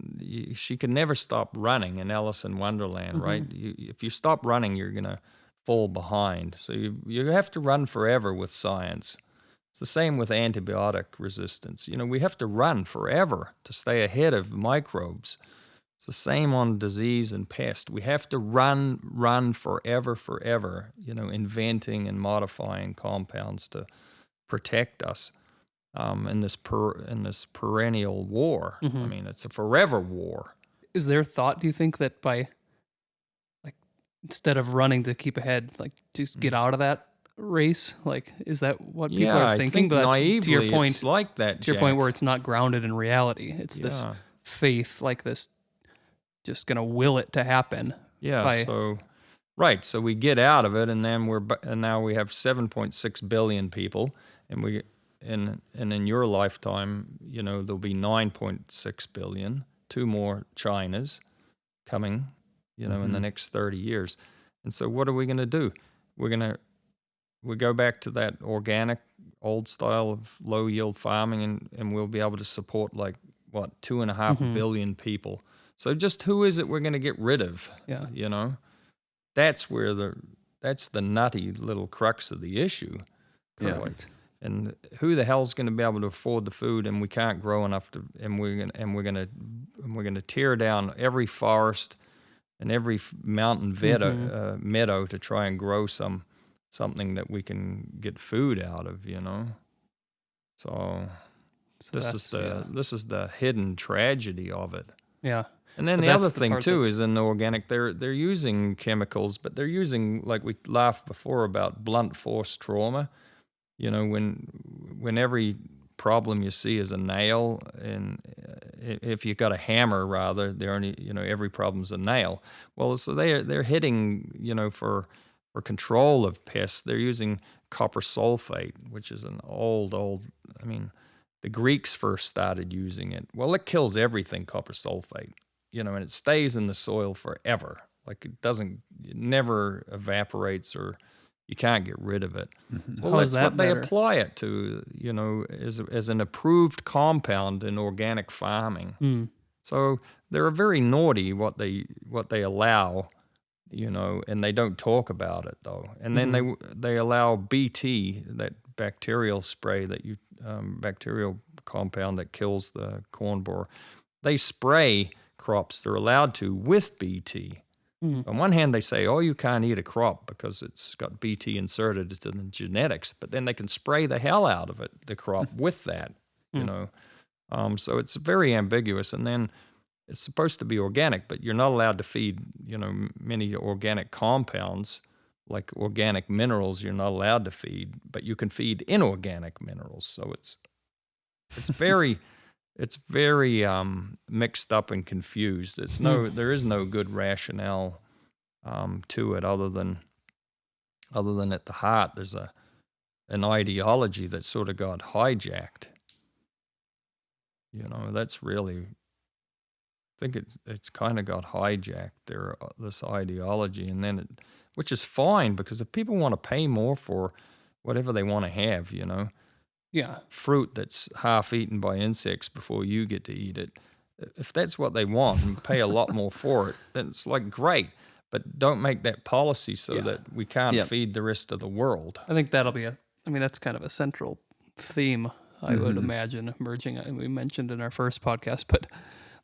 she can never stop running in Alice in Wonderland, right? If you stop running, you're going to fall behind. So you have to run forever with science. It's the same with antibiotic resistance. We have to run forever to stay ahead of microbes. It's the same on disease and pest. We have to run forever, inventing and modifying compounds to protect us in this perennial war. Mm-hmm. I mean, it's a forever war. Is there thought, do you think, that by, like, instead of running to keep ahead, like, just get out of that race? Like, is that what people are thinking? I think But naively, to your point, it's like that, to your point where it's not grounded in reality. It's this faith, like this, just going to will it to happen. Yeah. So we get out of it, and then now we have 7.6 billion people, and in your lifetime, there'll be 9.6 billion, 2 more Chinas coming, in the next 30 years. And so what are we going to do? We go back to that organic old style of low yield farming, and we'll be able to support 2.5 billion people. So just who is it we're going to get rid of? Yeah. That's the nutty little crux of the issue. Correct. And who the hell's going to be able to afford the food, and we can't grow enough to, and we're going to tear down every forest and every mountain meadow to try and grow something that we can get food out of, So this is the hidden tragedy of it. Yeah. And then the other thing too is in the organic, they're using chemicals, but they're using, like we laughed before about blunt force trauma. When every problem you see is a nail, and if you've got a hammer, rather, they're only, every problem's a nail. Well, so they're hitting, for control of pests, they're using copper sulfate, which is an old. I mean, the Greeks first started using it. Well, it kills everything, copper sulfate, and it stays in the soil forever. Like it never evaporates, or you can't get rid of it. Mm-hmm. Well, that's what they apply it to, as an approved compound in organic farming. Mm. So they're very naughty what they allow, and they don't talk about it though. And then they allow BT, that bacterial spray bacterial compound that kills the corn borer. They spray crops they're allowed to with BT. On one hand, they say, "Oh, you can't eat a crop because it's got BT inserted into the genetics," but then they can spray the hell out of the crop with that, So it's very ambiguous. And then it's supposed to be organic, but you're not allowed to feed, many organic compounds like organic minerals. You're not allowed to feed, but you can feed inorganic minerals. So it's very. It's very mixed up and confused. There is no good rationale to it, other than at the heart there's an ideology that sort of got hijacked. That's really, I think it's kind of got hijacked this ideology, and then which is fine, because if people want to pay more for whatever they want to have, Yeah. fruit that's half eaten by insects before you get to eat it. If that's what they want and pay a lot more for it, then it's great. But don't make that policy so that we can't feed the rest of the world. I think that'll be that's kind of a central theme, I would imagine, emerging. We mentioned in our first podcast, but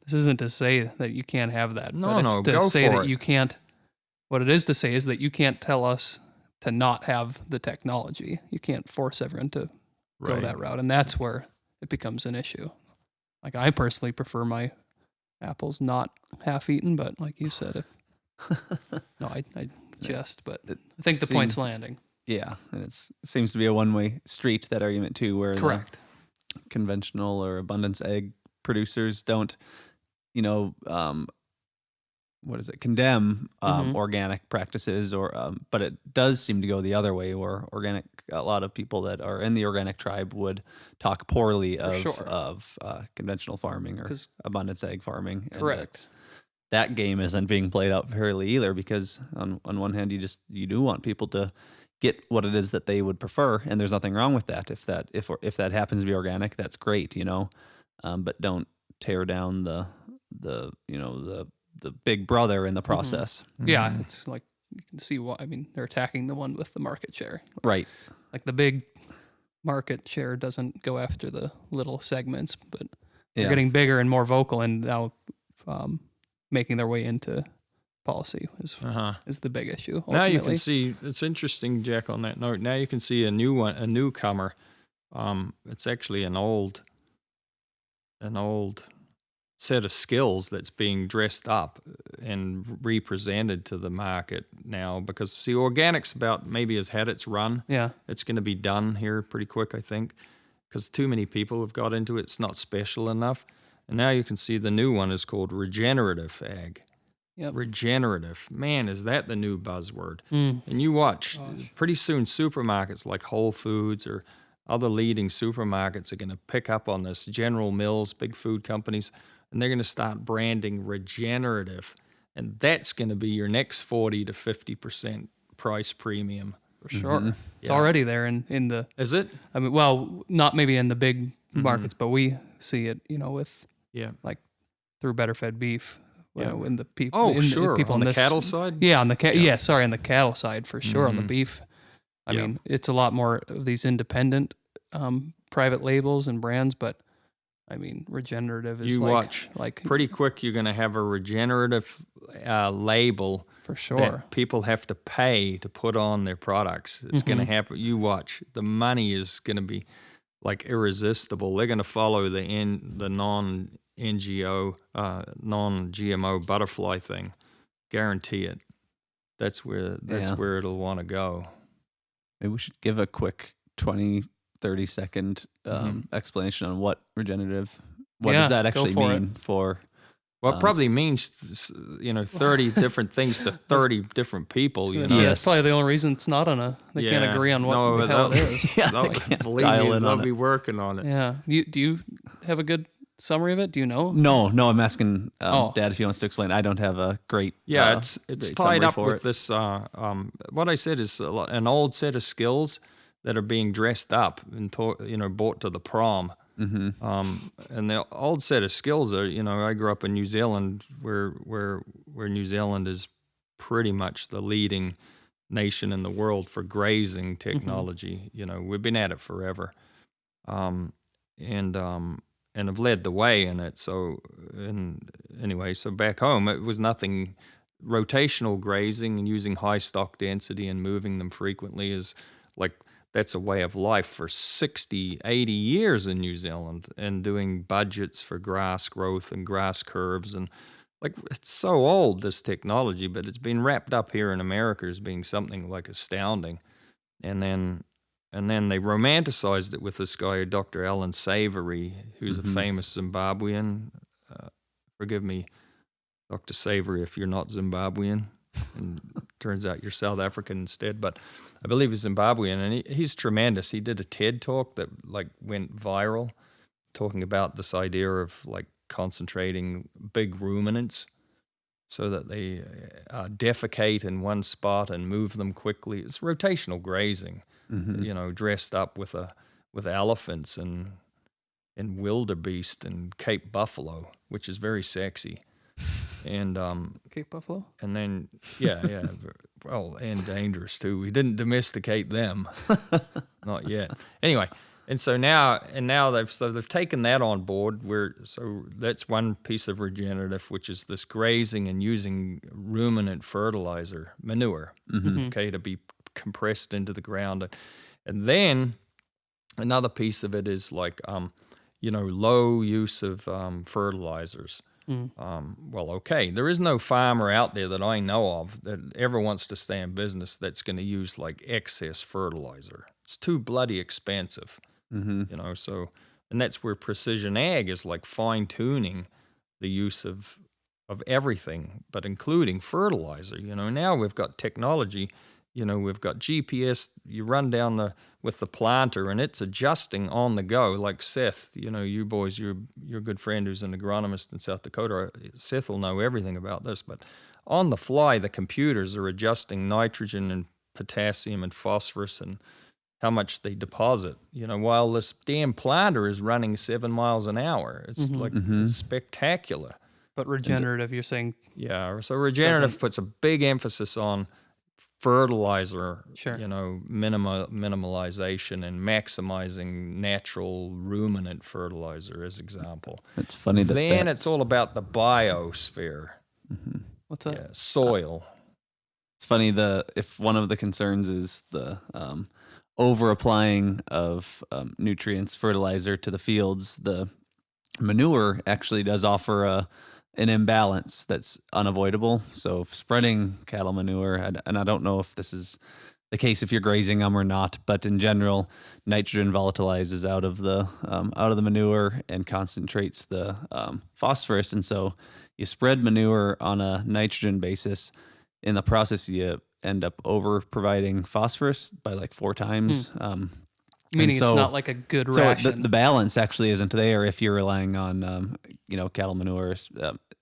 this isn't to say that you can't have that. No, but it's to go say for that it. you can't. What it is to say is that you can't tell us to not have the technology. You can't force everyone to go that route, and that's where it becomes an issue. Like, I personally prefer my apples not half eaten, but like you said, I jest, but I think the point's landing. Yeah, and it seems to be a one-way street, that argument too, where Correct. The conventional or abundance egg producers don't, condemn organic practices, but it does seem to go the other way, where a lot of people that are in the organic tribe would talk poorly of conventional farming or abundance egg farming. Correct. That game isn't being played out fairly either, because on one hand, you do want people to get what it is that they would prefer, and there's nothing wrong with that. If that happens to be organic, that's great, but don't tear down the big brother in the process. Yeah, it's like, you can see why. I mean, they're attacking the one with the market share. Right. Like the big market share doesn't go after the little segments, but they're Yeah. getting bigger and more vocal, and now making their way into policy is the big issue. Ultimately. Now you can see, it's interesting, Jack, on that note. Now you can see a newcomer. It's actually an old set of skills that's being dressed up and represented to the market now, because see, organics about maybe has had its run. Yeah. It's going to be done here pretty quick, I think, because too many people have got into it. It's not special enough. And now you can see the new one is called regenerative ag. Yep. Regenerative. Man, is that the new buzzword? Mm. And you watch, pretty soon supermarkets like Whole Foods or other leading supermarkets are going to pick up on this. General Mills, big food companies, and they're going to start branding regenerative. And that's going to be your next 40 to 50% price premium. For sure. Mm-hmm. It's already there in the... Is it? I mean, well, not maybe in the big markets, but we see it, with like through better fed beef. When the people, on the cattle side. Yeah, on the on the cattle side for sure. On the beef, I mean, it's a lot more of these independent private labels and brands, but I mean, regenerative is like pretty quick. You're going to have a regenerative label for sure that people have to pay to put on their products. It's going to happen. You watch. The money is going to be like irresistible. They're going to follow the non-NGO, non-GMO butterfly thing. Guarantee it. That's where it'll want to go. Maybe we should give a quick 20, 30 second explanation on what regenerative, what does that actually mean for... Well, it probably means, 30 different things to 30 different people. Yeah, that's probably the only reason it's not they can't agree on what the hell it is. Believe me, they'll be working on it. Yeah. Do you have a good summary of it? Do you know? No, I'm asking Dad if he wants to explain. I don't have a great it's tied up with this. What I said is an old set of skills that are being dressed up and brought to the prom. Mm-hmm. And the old set of skills are, I grew up in New Zealand, where New Zealand is pretty much the leading nation in the world for grazing technology. Mm-hmm. We've been at it forever, and have led the way in it. So back home it was nothing. Rotational grazing and using high stock density and moving them frequently is like. That's a way of life for 60, 80 years in New Zealand, and doing budgets for grass growth and grass curves. And it's so old, this technology, but it's been wrapped up here in America as being something like astounding. And then they romanticized it with this guy, Dr. Alan Savory, who's a famous Zimbabwean. Forgive me, Dr. Savory, if you're not Zimbabwean. And turns out you're South African instead, but I believe he's Zimbabwean, and he's tremendous. He did a TED talk that went viral, talking about this idea of concentrating big ruminants so that they defecate in one spot and move them quickly. It's rotational grazing, dressed up with elephants and wildebeest and Cape buffalo, which is very sexy. And Cape buffalo, and then well, and dangerous too. We didn't domesticate them, not yet. Anyway, and so now they've taken that on board. So that's one piece of regenerative, which is this grazing and using ruminant fertilizer, manure, to be compressed into the ground, and then another piece of it is low use of fertilizers. There is no farmer out there that I know of that ever wants to stay in business that's going to use excess fertilizer. It's too bloody expensive, so, and that's where precision ag is fine tuning the use of everything, but including fertilizer. Now we've got technology. We've got GPS. You run down with the planter, and it's adjusting on the go. Like Seth, you boys, your good friend who's an agronomist in South Dakota. Seth will know everything about this, but on the fly, the computers are adjusting nitrogen and potassium and phosphorus and how much they deposit. While this damn planter is running 7 miles an hour. It's it's spectacular. But regenerative, you're saying? Yeah. So regenerative puts a big emphasis on fertilizer, Sure. minimalization and maximizing natural ruminant fertilizer as example. It's funny that Then it's all about the biosphere. What's that? Yeah, soil. It's funny if one of the concerns is the over applying of nutrients, fertilizer to the fields, the manure actually does offer an imbalance that's unavoidable. So spreading cattle manure, and I don't know if this is the case if you're grazing them or not, but in general, nitrogen volatilizes out of the manure and concentrates the phosphorus, and so you spread manure on a nitrogen basis. In the process, you end up over providing phosphorus by like 4 times. Meaning so- it's not like a good So ration. the balance actually isn't there if you're relying on cattle manure.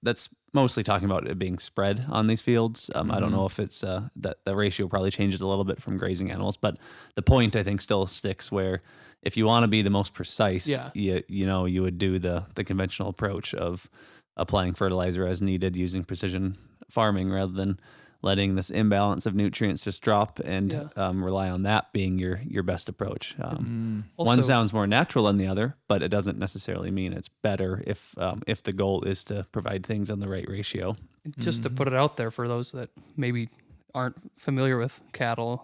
That's mostly talking about it being spread on these fields. I don't know if it's that the ratio probably changes a little bit from grazing animals, but the point I think still sticks where if you want to be the most precise, Yeah. you would do the conventional approach of applying fertilizer as needed using precision farming rather than letting this imbalance of nutrients just drop and rely on that being your best approach. One Also- sounds more natural than the other, but it doesn't necessarily mean it's better if the goal is to provide things on the right ratio. Just to put it out there for those that maybe aren't familiar with cattle,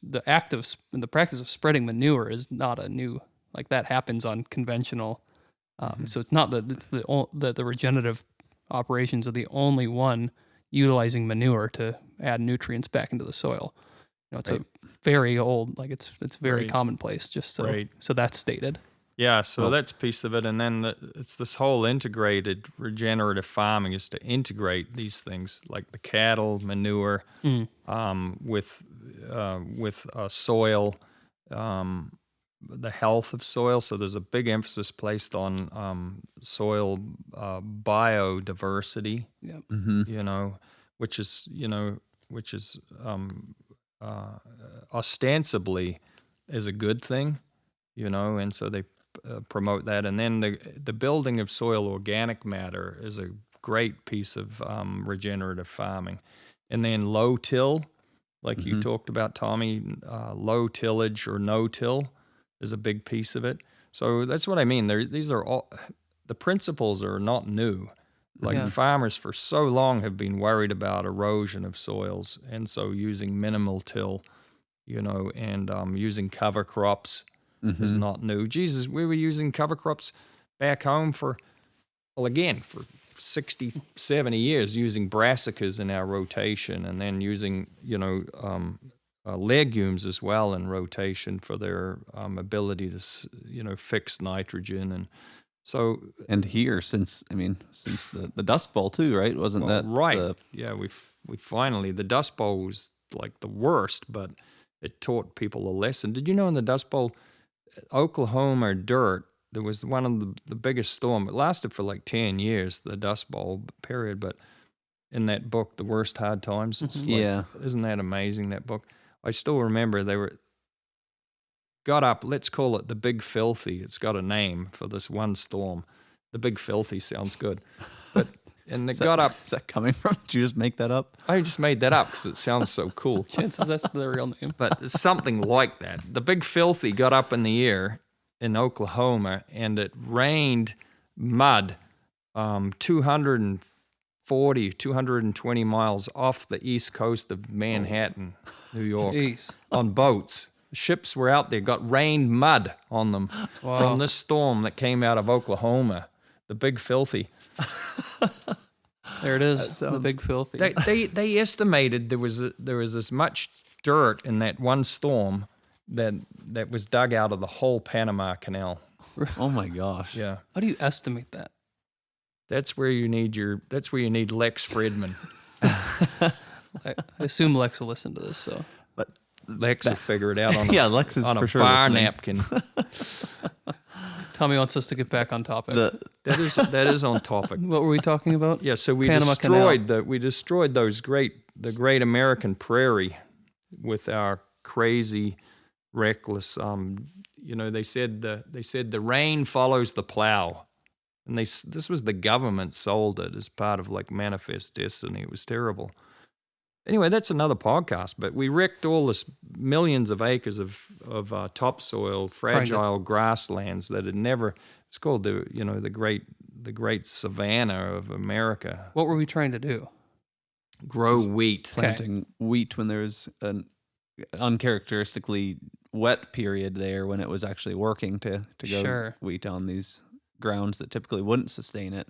the practice of spreading manure is not a new, like that happens on conventional. So it's not that it's the regenerative operations are the only one utilizing manure to add nutrients back into the soil. It's a very old, like it's very Right. commonplace. Just so Right. so that's stated. Yeah, so that's a piece of it. And then it's this whole integrated regenerative farming is to integrate these things like the cattle, manure, with soil, the health of soil. So there's a big emphasis placed on soil biodiversity, Yep. which is ostensibly is a good thing, and so they promote that. And then the building of soil organic matter is a great piece of regenerative farming. And then low till, like you talked about, Tommy, low tillage or no till is a big piece of it. So that's what I mean. These are all, the principles are not new. Like farmers for so long have been worried about erosion of soils, and so using minimal till, and using cover crops is not new. Jesus, we were using cover crops back home for 60, 70 years, using brassicas in our rotation, and then using, legumes as well in rotation for their ability to, fix nitrogen. And so, And here, since the Dust Bowl too, right? Wasn't that right? We finally, the Dust Bowl was like the worst, but it taught people a lesson. Did you know in the Dust Bowl, Oklahoma dirt, there was one of the biggest storm. It lasted for like 10 years, the Dust Bowl period. But in that book, The Worst Hard Times, it's isn't that amazing, that book? I still remember they got up, let's call it the Big Filthy. It's got a name for this one storm. The Big Filthy sounds good. And they got up. Is that coming from? Did you just make that up? I just made that up because it sounds so cool. Chances that's the real name. But it's something like that. The Big Filthy got up in the air in Oklahoma, and it rained mud 220 miles off the east coast of Manhattan, New York, Jeez. on boats. Ships were out there, got rained mud on them from this storm that came out of Oklahoma, the Big Filthy. There it is, the Big Filthy. They estimated there was as much dirt in that one storm that was dug out of the whole Panama Canal. Oh my gosh! Yeah, How do you estimate that? that's where you need Lex Fridman. I assume Lex will listen to this. So But Lex will figure it out on Lex is on for a sure bar listening. napkin. Tommy wants us to get back on topic. That is on topic. What were we talking about? Yeah, so we Panama destroyed the great American prairie with our crazy, reckless. They said the rain follows the plow, and this was the government sold it as part of like Manifest Destiny. It was terrible, Anyway, that's another podcast. But we wrecked all this millions of acres of topsoil, fragile grasslands that had never. It's called the great savanna of America. What were we trying to do? Grow wheat. Planting wheat when there's an uncharacteristically wet period there when it was actually working to go wheat on these grounds that typically wouldn't sustain it.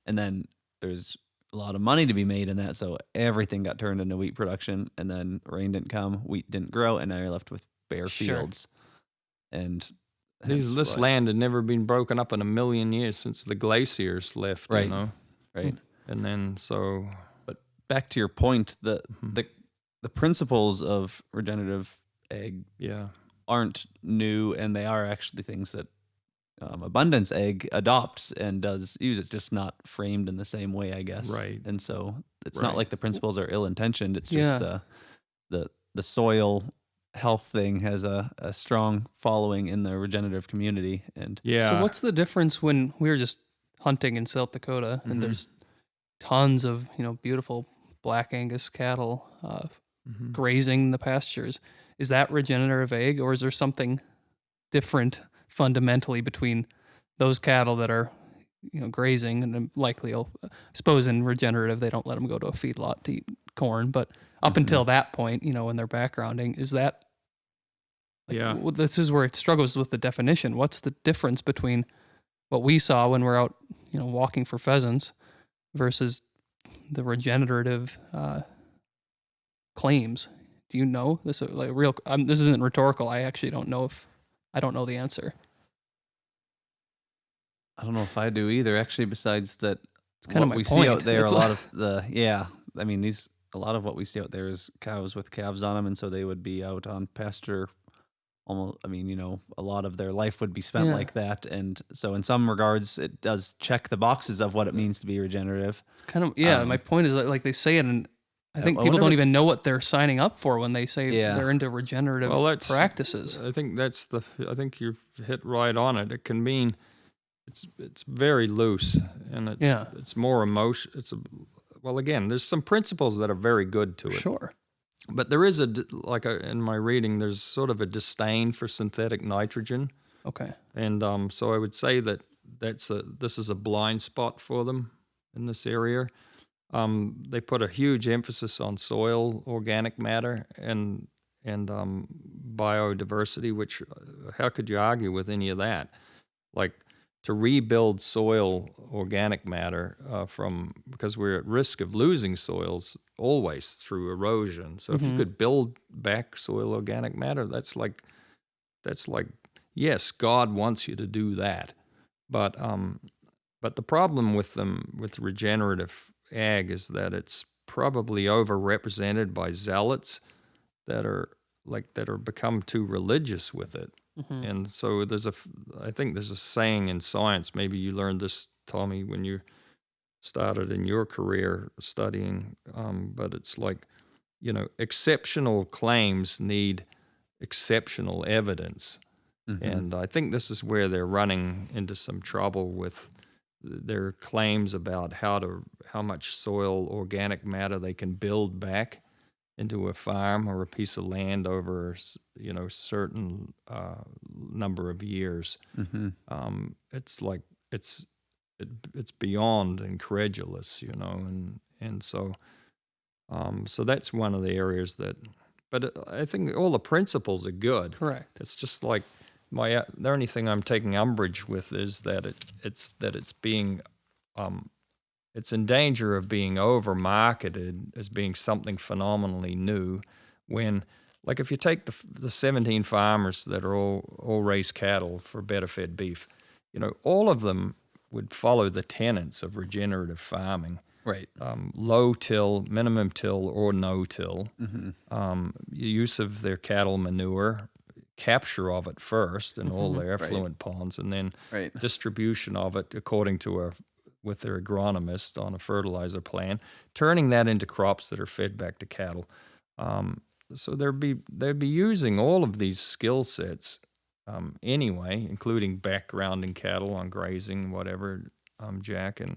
And then there's a lot of money to be made in that, so everything got turned into wheat production, and then rain didn't come, wheat didn't grow, and now you're left with bare fields. And this land had never been broken up in a million years since the glaciers left, right. you know. Right. And then but back to your point, the principles of regenerative ag aren't new, and they are actually things that Abundance Egg adopts and does use. It's just not framed in the same way, I guess. Right. And so it's not like the principles are ill-intentioned. It's just the soil health thing has a strong following in the regenerative community. And so what's the difference when we were just hunting in South Dakota and there's tons of beautiful Black Angus cattle grazing in the pastures? Is that regenerative ag, or is there something different fundamentally between those cattle that are grazing and likely, I suppose in regenerative they don't let them go to a feedlot to eat corn, but up until that point, when they're backgrounding, is that this is where it struggles with the definition. What's the difference between what we saw when we're out walking for pheasants versus the regenerative claims? Do you know this? This isn't rhetorical. I actually don't know I don't know the answer. I don't know if I do either. Actually, besides that, it's kind of my we point. See out there, a lot of a lot of what we see out there is cows with calves on them, and so they would be out on pasture. Almost, a lot of their life would be spent like that, and so in some regards, it does check the boxes of what it means to be regenerative. It's kind of my point is like they say it, and I think people don't even know what they're signing up for when they say they're into regenerative practices. I think you've hit right on it. It can mean it's very loose, and it's more emotion. Again, there's some principles that are very good to it. Sure. But there is in my reading, there's sort of a disdain for synthetic nitrogen. Okay. And so I would say that this is a blind spot for them in this area. They put a huge emphasis on soil organic matter and biodiversity, which how could you argue with any of that? Like to rebuild soil organic matter because we're at risk of losing soils always through erosion. So if you could build back soil organic matter, that's like yes, God wants you to do that. But the problem with regenerative ag is that it's probably overrepresented by zealots that are become too religious with it. And so I think there's a saying in science, maybe you learned this, Tommy, when you started in your career studying, but it's like, exceptional claims need exceptional evidence. And I think this is where they're running into some trouble with their claims about how much soil organic matter they can build back into a farm or a piece of land over certain number of years. It's like it's beyond incredulous, and so that's one of the areas that. But I think all the principles are good. Correct. It's just like the only thing I'm taking umbrage with is that it's being it's in danger of being over-marketed as being something phenomenally new when, like if you take the 17 farmers that are all raise cattle for better-fed beef, all of them would follow the tenets of regenerative farming. Right. Low till, minimum till, or no till. Use of their cattle manure, capture of it first in all their effluent ponds, and then distribution of it according to with their agronomist on a fertilizer plan, turning that into crops that are fed back to cattle. So they'd be using all of these skill sets anyway, including backgrounding cattle on grazing, whatever, Jack. And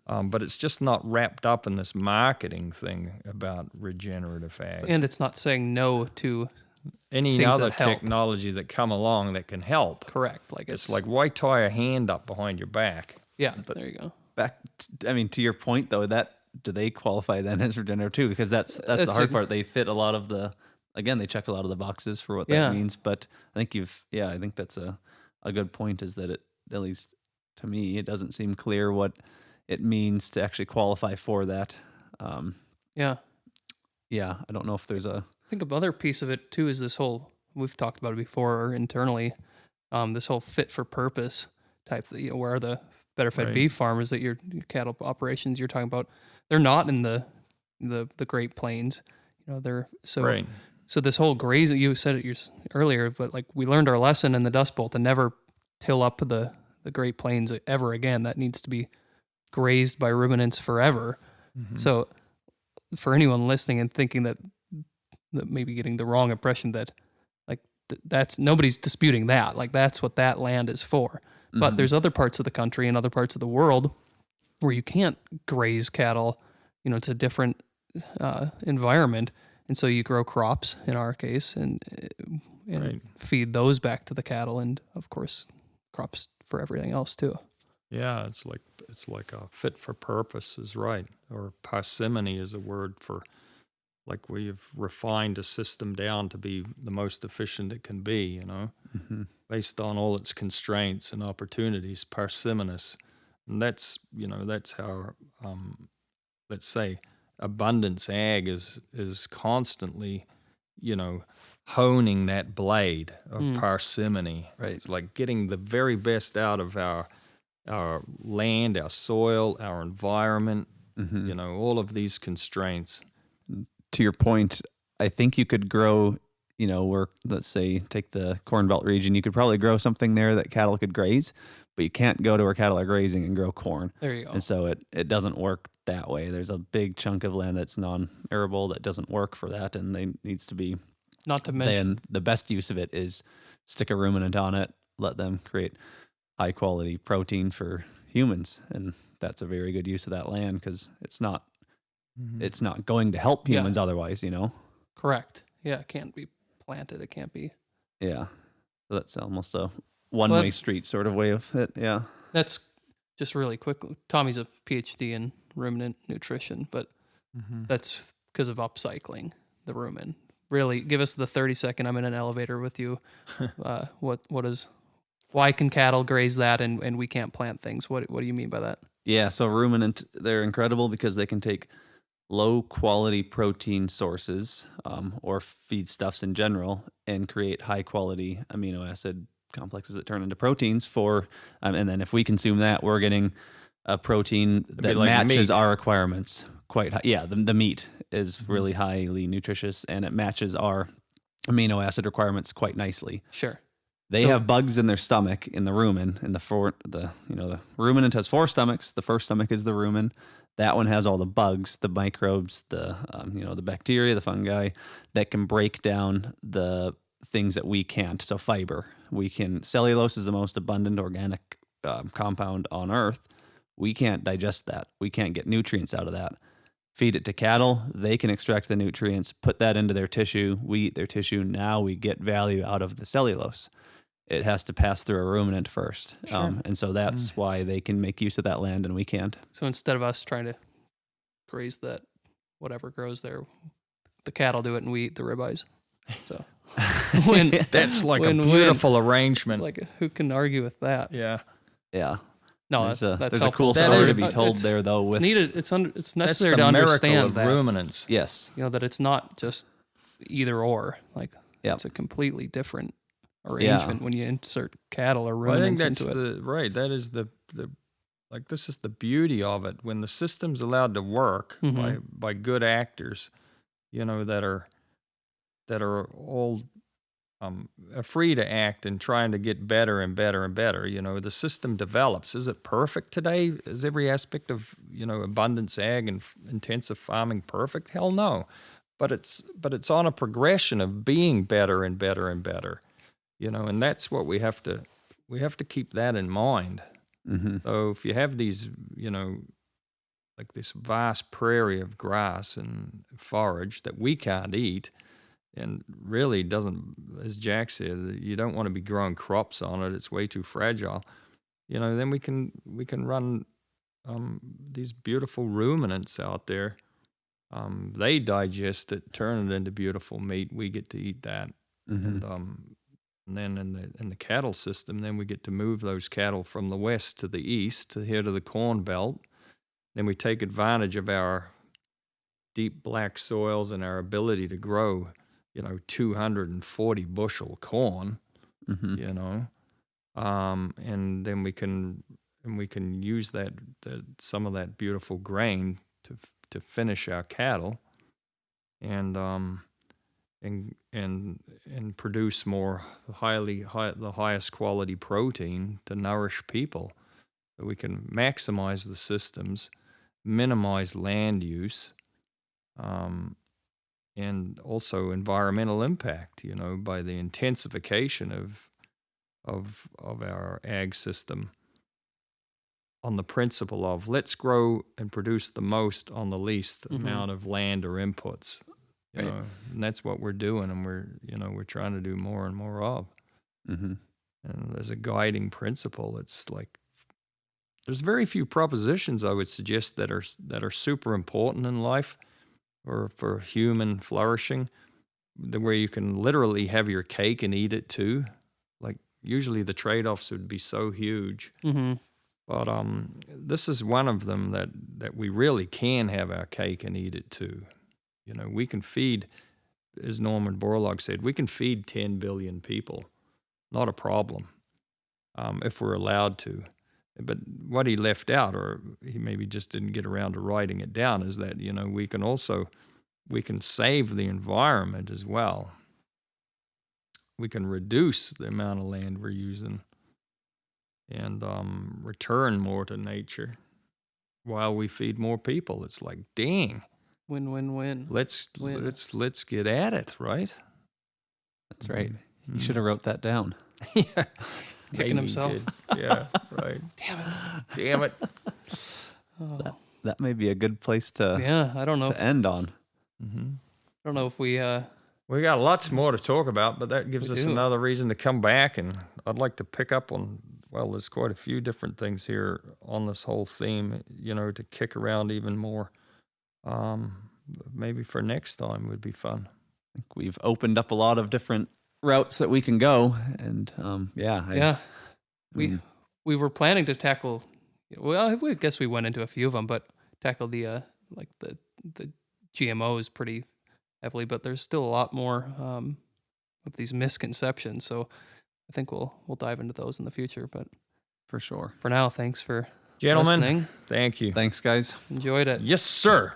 But it's just not wrapped up in this marketing thing about regenerative ag. And it's not saying no to Any things other that help. technology that come along that can help. correct. Like It's like, why tie a hand up behind your back? yeah, there you go. Back, to your point though, that do they qualify then as regenerative too? Because that's the It's hard a- part. They fit a lot of the, again, they check a lot of the boxes for what Yeah. that means. But I think I think that's a good point. Is that it, at least to me, it doesn't seem clear what it means to actually qualify for that. Yeah. Yeah, I don't know if there's a I think another piece of it too is this whole, we've talked about it before internally, this whole fit for purpose type, where the better fed Right. beef farmers that your cattle operations you're talking about, they're not in the Great Plains, they're Right. so this whole grazing, you said it earlier, but like we learned our lesson in the Dust Bowl to never till up the Great Plains ever again. That needs to be grazed by ruminants forever. Mhm. So for anyone listening and thinking that maybe getting the wrong impression that like that's nobody's disputing that, like that's what that land is for. But Mhm. there's other parts of the country and other parts of the world where you can't graze cattle. It's a different environment, and so you grow crops in our case, and Right. feed those back to the cattle, and of course crops for everything else too. Yeah, it's like a fit for purpose is right, or parsimony is a word for, like, we've refined a system down to be the most efficient it can be, Mhm. based on all its constraints and opportunities, parsimonious. And that's how, let's say, abundance ag is constantly, honing that blade of parsimony. Right. It's like getting the very best out of our land, our soil, our environment, Mhm. all of these constraints. To your point, I think you could grow, where, let's say, take the Corn Belt region, you could probably grow something there that cattle could graze, but you can't go to where cattle are grazing and grow corn. There you go. And so it doesn't work that way. There's a big chunk of land that's non-arable that doesn't work for that, and they needs to be, Not to mention, then the best use of it is stick a ruminant on it, let them create high quality protein for humans, and that's a very good use of that land because it's not going to help Yeah. humans otherwise, correct. Yeah, it can't be planted. It can't be. Yeah. So that's almost a one-way street sort of way of it. Yeah. That's just really quick. Tommy's a PhD in ruminant nutrition, but that's because of upcycling the rumen. Really, give us the 30-second. I'm in an elevator with you. Why can cattle graze that and we can't plant things? What do you mean by that? Yeah. So ruminant, they're incredible because they can take low quality protein sources or feedstuffs in general and create high quality amino acid complexes that turn into proteins for, and then if we consume that, we're getting a protein that like matches meat. our requirements quite high. Yeah, the meat is really highly nutritious and it matches our amino acid requirements quite nicely. Sure. They So- have bugs in their stomach in the rumen. The ruminant has 4 stomachs. The first stomach is the rumen. That one has all the bugs, the microbes, the bacteria, the fungi that can break down the things that we can't. So fiber, cellulose is the most abundant organic compound on Earth. We can't digest that. We can't get nutrients out of that. Feed it to cattle. They can extract the nutrients, put that into their tissue. We eat their tissue. Now we get value out of the cellulose. It has to pass through a ruminant first. Sure. And so that's why they can make use of that land and we can't. So instead of us trying to graze that whatever grows there, the cattle do it and we eat the ribeyes. So That's like a win-win. beautiful arrangement. Like who can argue with that? Yeah. Yeah. No, There's that's a helpful. cool That story is- to be told it's there, though. With It's needed. It's That's necessary the to miracle understand of that. ruminants. yes, That it's not just either or. Like Yep. it's a completely different arrangement when you insert cattle or Well, I think ruminants that's into it. that is the this is the beauty of it when the system's allowed to work by good actors, that are all free to act and trying to get better and better and better. The system develops. Is it perfect today? Is every aspect of abundance ag and intensive farming perfect? Hell no. But it's on a progression of being better and better and better. And that's what we have to keep that in mind. Mm-hmm. So if you have these, like this vast prairie of grass and forage that we can't eat, and really doesn't, as Jack said, you don't want to be growing crops on it. It's way too fragile. Then we can run these beautiful ruminants out there. They digest it, turn it into beautiful meat. We get to eat that, and then in the cattle system, then we get to move those cattle from the west to the east to here to the corn belt. Then we take advantage of our deep black soils and our ability to grow, 240 bushel corn, and then we can use that some of that beautiful grain to finish our cattle, and produce more the highest quality protein to nourish people. So we can maximize the systems, minimize land use, and also environmental impact, by the intensification of our ag system on the principle of let's grow and produce the most on the least amount of land or inputs. And that's what we're doing, and we're trying to do more and more of. And as a guiding principle, it's like there's very few propositions I would suggest that are super important in life or for human flourishing, where you can literally have your cake and eat it too. Like usually the trade-offs would be so huge. But this is one of them that we really can have our cake and eat it too. We can feed, as Norman Borlaug said, we can feed 10 billion people. Not a problem, if we're allowed to. But what he left out, or he maybe just didn't get around to writing it down, is that, we can save the environment as well. We can reduce the amount of land we're using and return more to nature while we feed more people. It's like, dang. Win. Let's get at it, right? That's right. You should have wrote that down. Yeah. Kicking himself. Yeah, right. Damn it. Oh. That may be a good place to I don't know to end on. I don't know if we got lots more to talk about, but that gives us another reason to come back, and I'd like to pick up on, there's quite a few different things here on this whole theme, to kick around even more. Maybe for next time would be fun. I think we've opened up a lot of different routes that we can go, and we were planning to tackle. Well, I guess we went into a few of them, but tackle the GMOs pretty heavily. But there's still a lot more of these misconceptions. So I think we'll dive into those in the future. But for sure, for now, thanks for listening. Gentlemen, thank you. Thanks, guys. Enjoyed it. Yes, sir.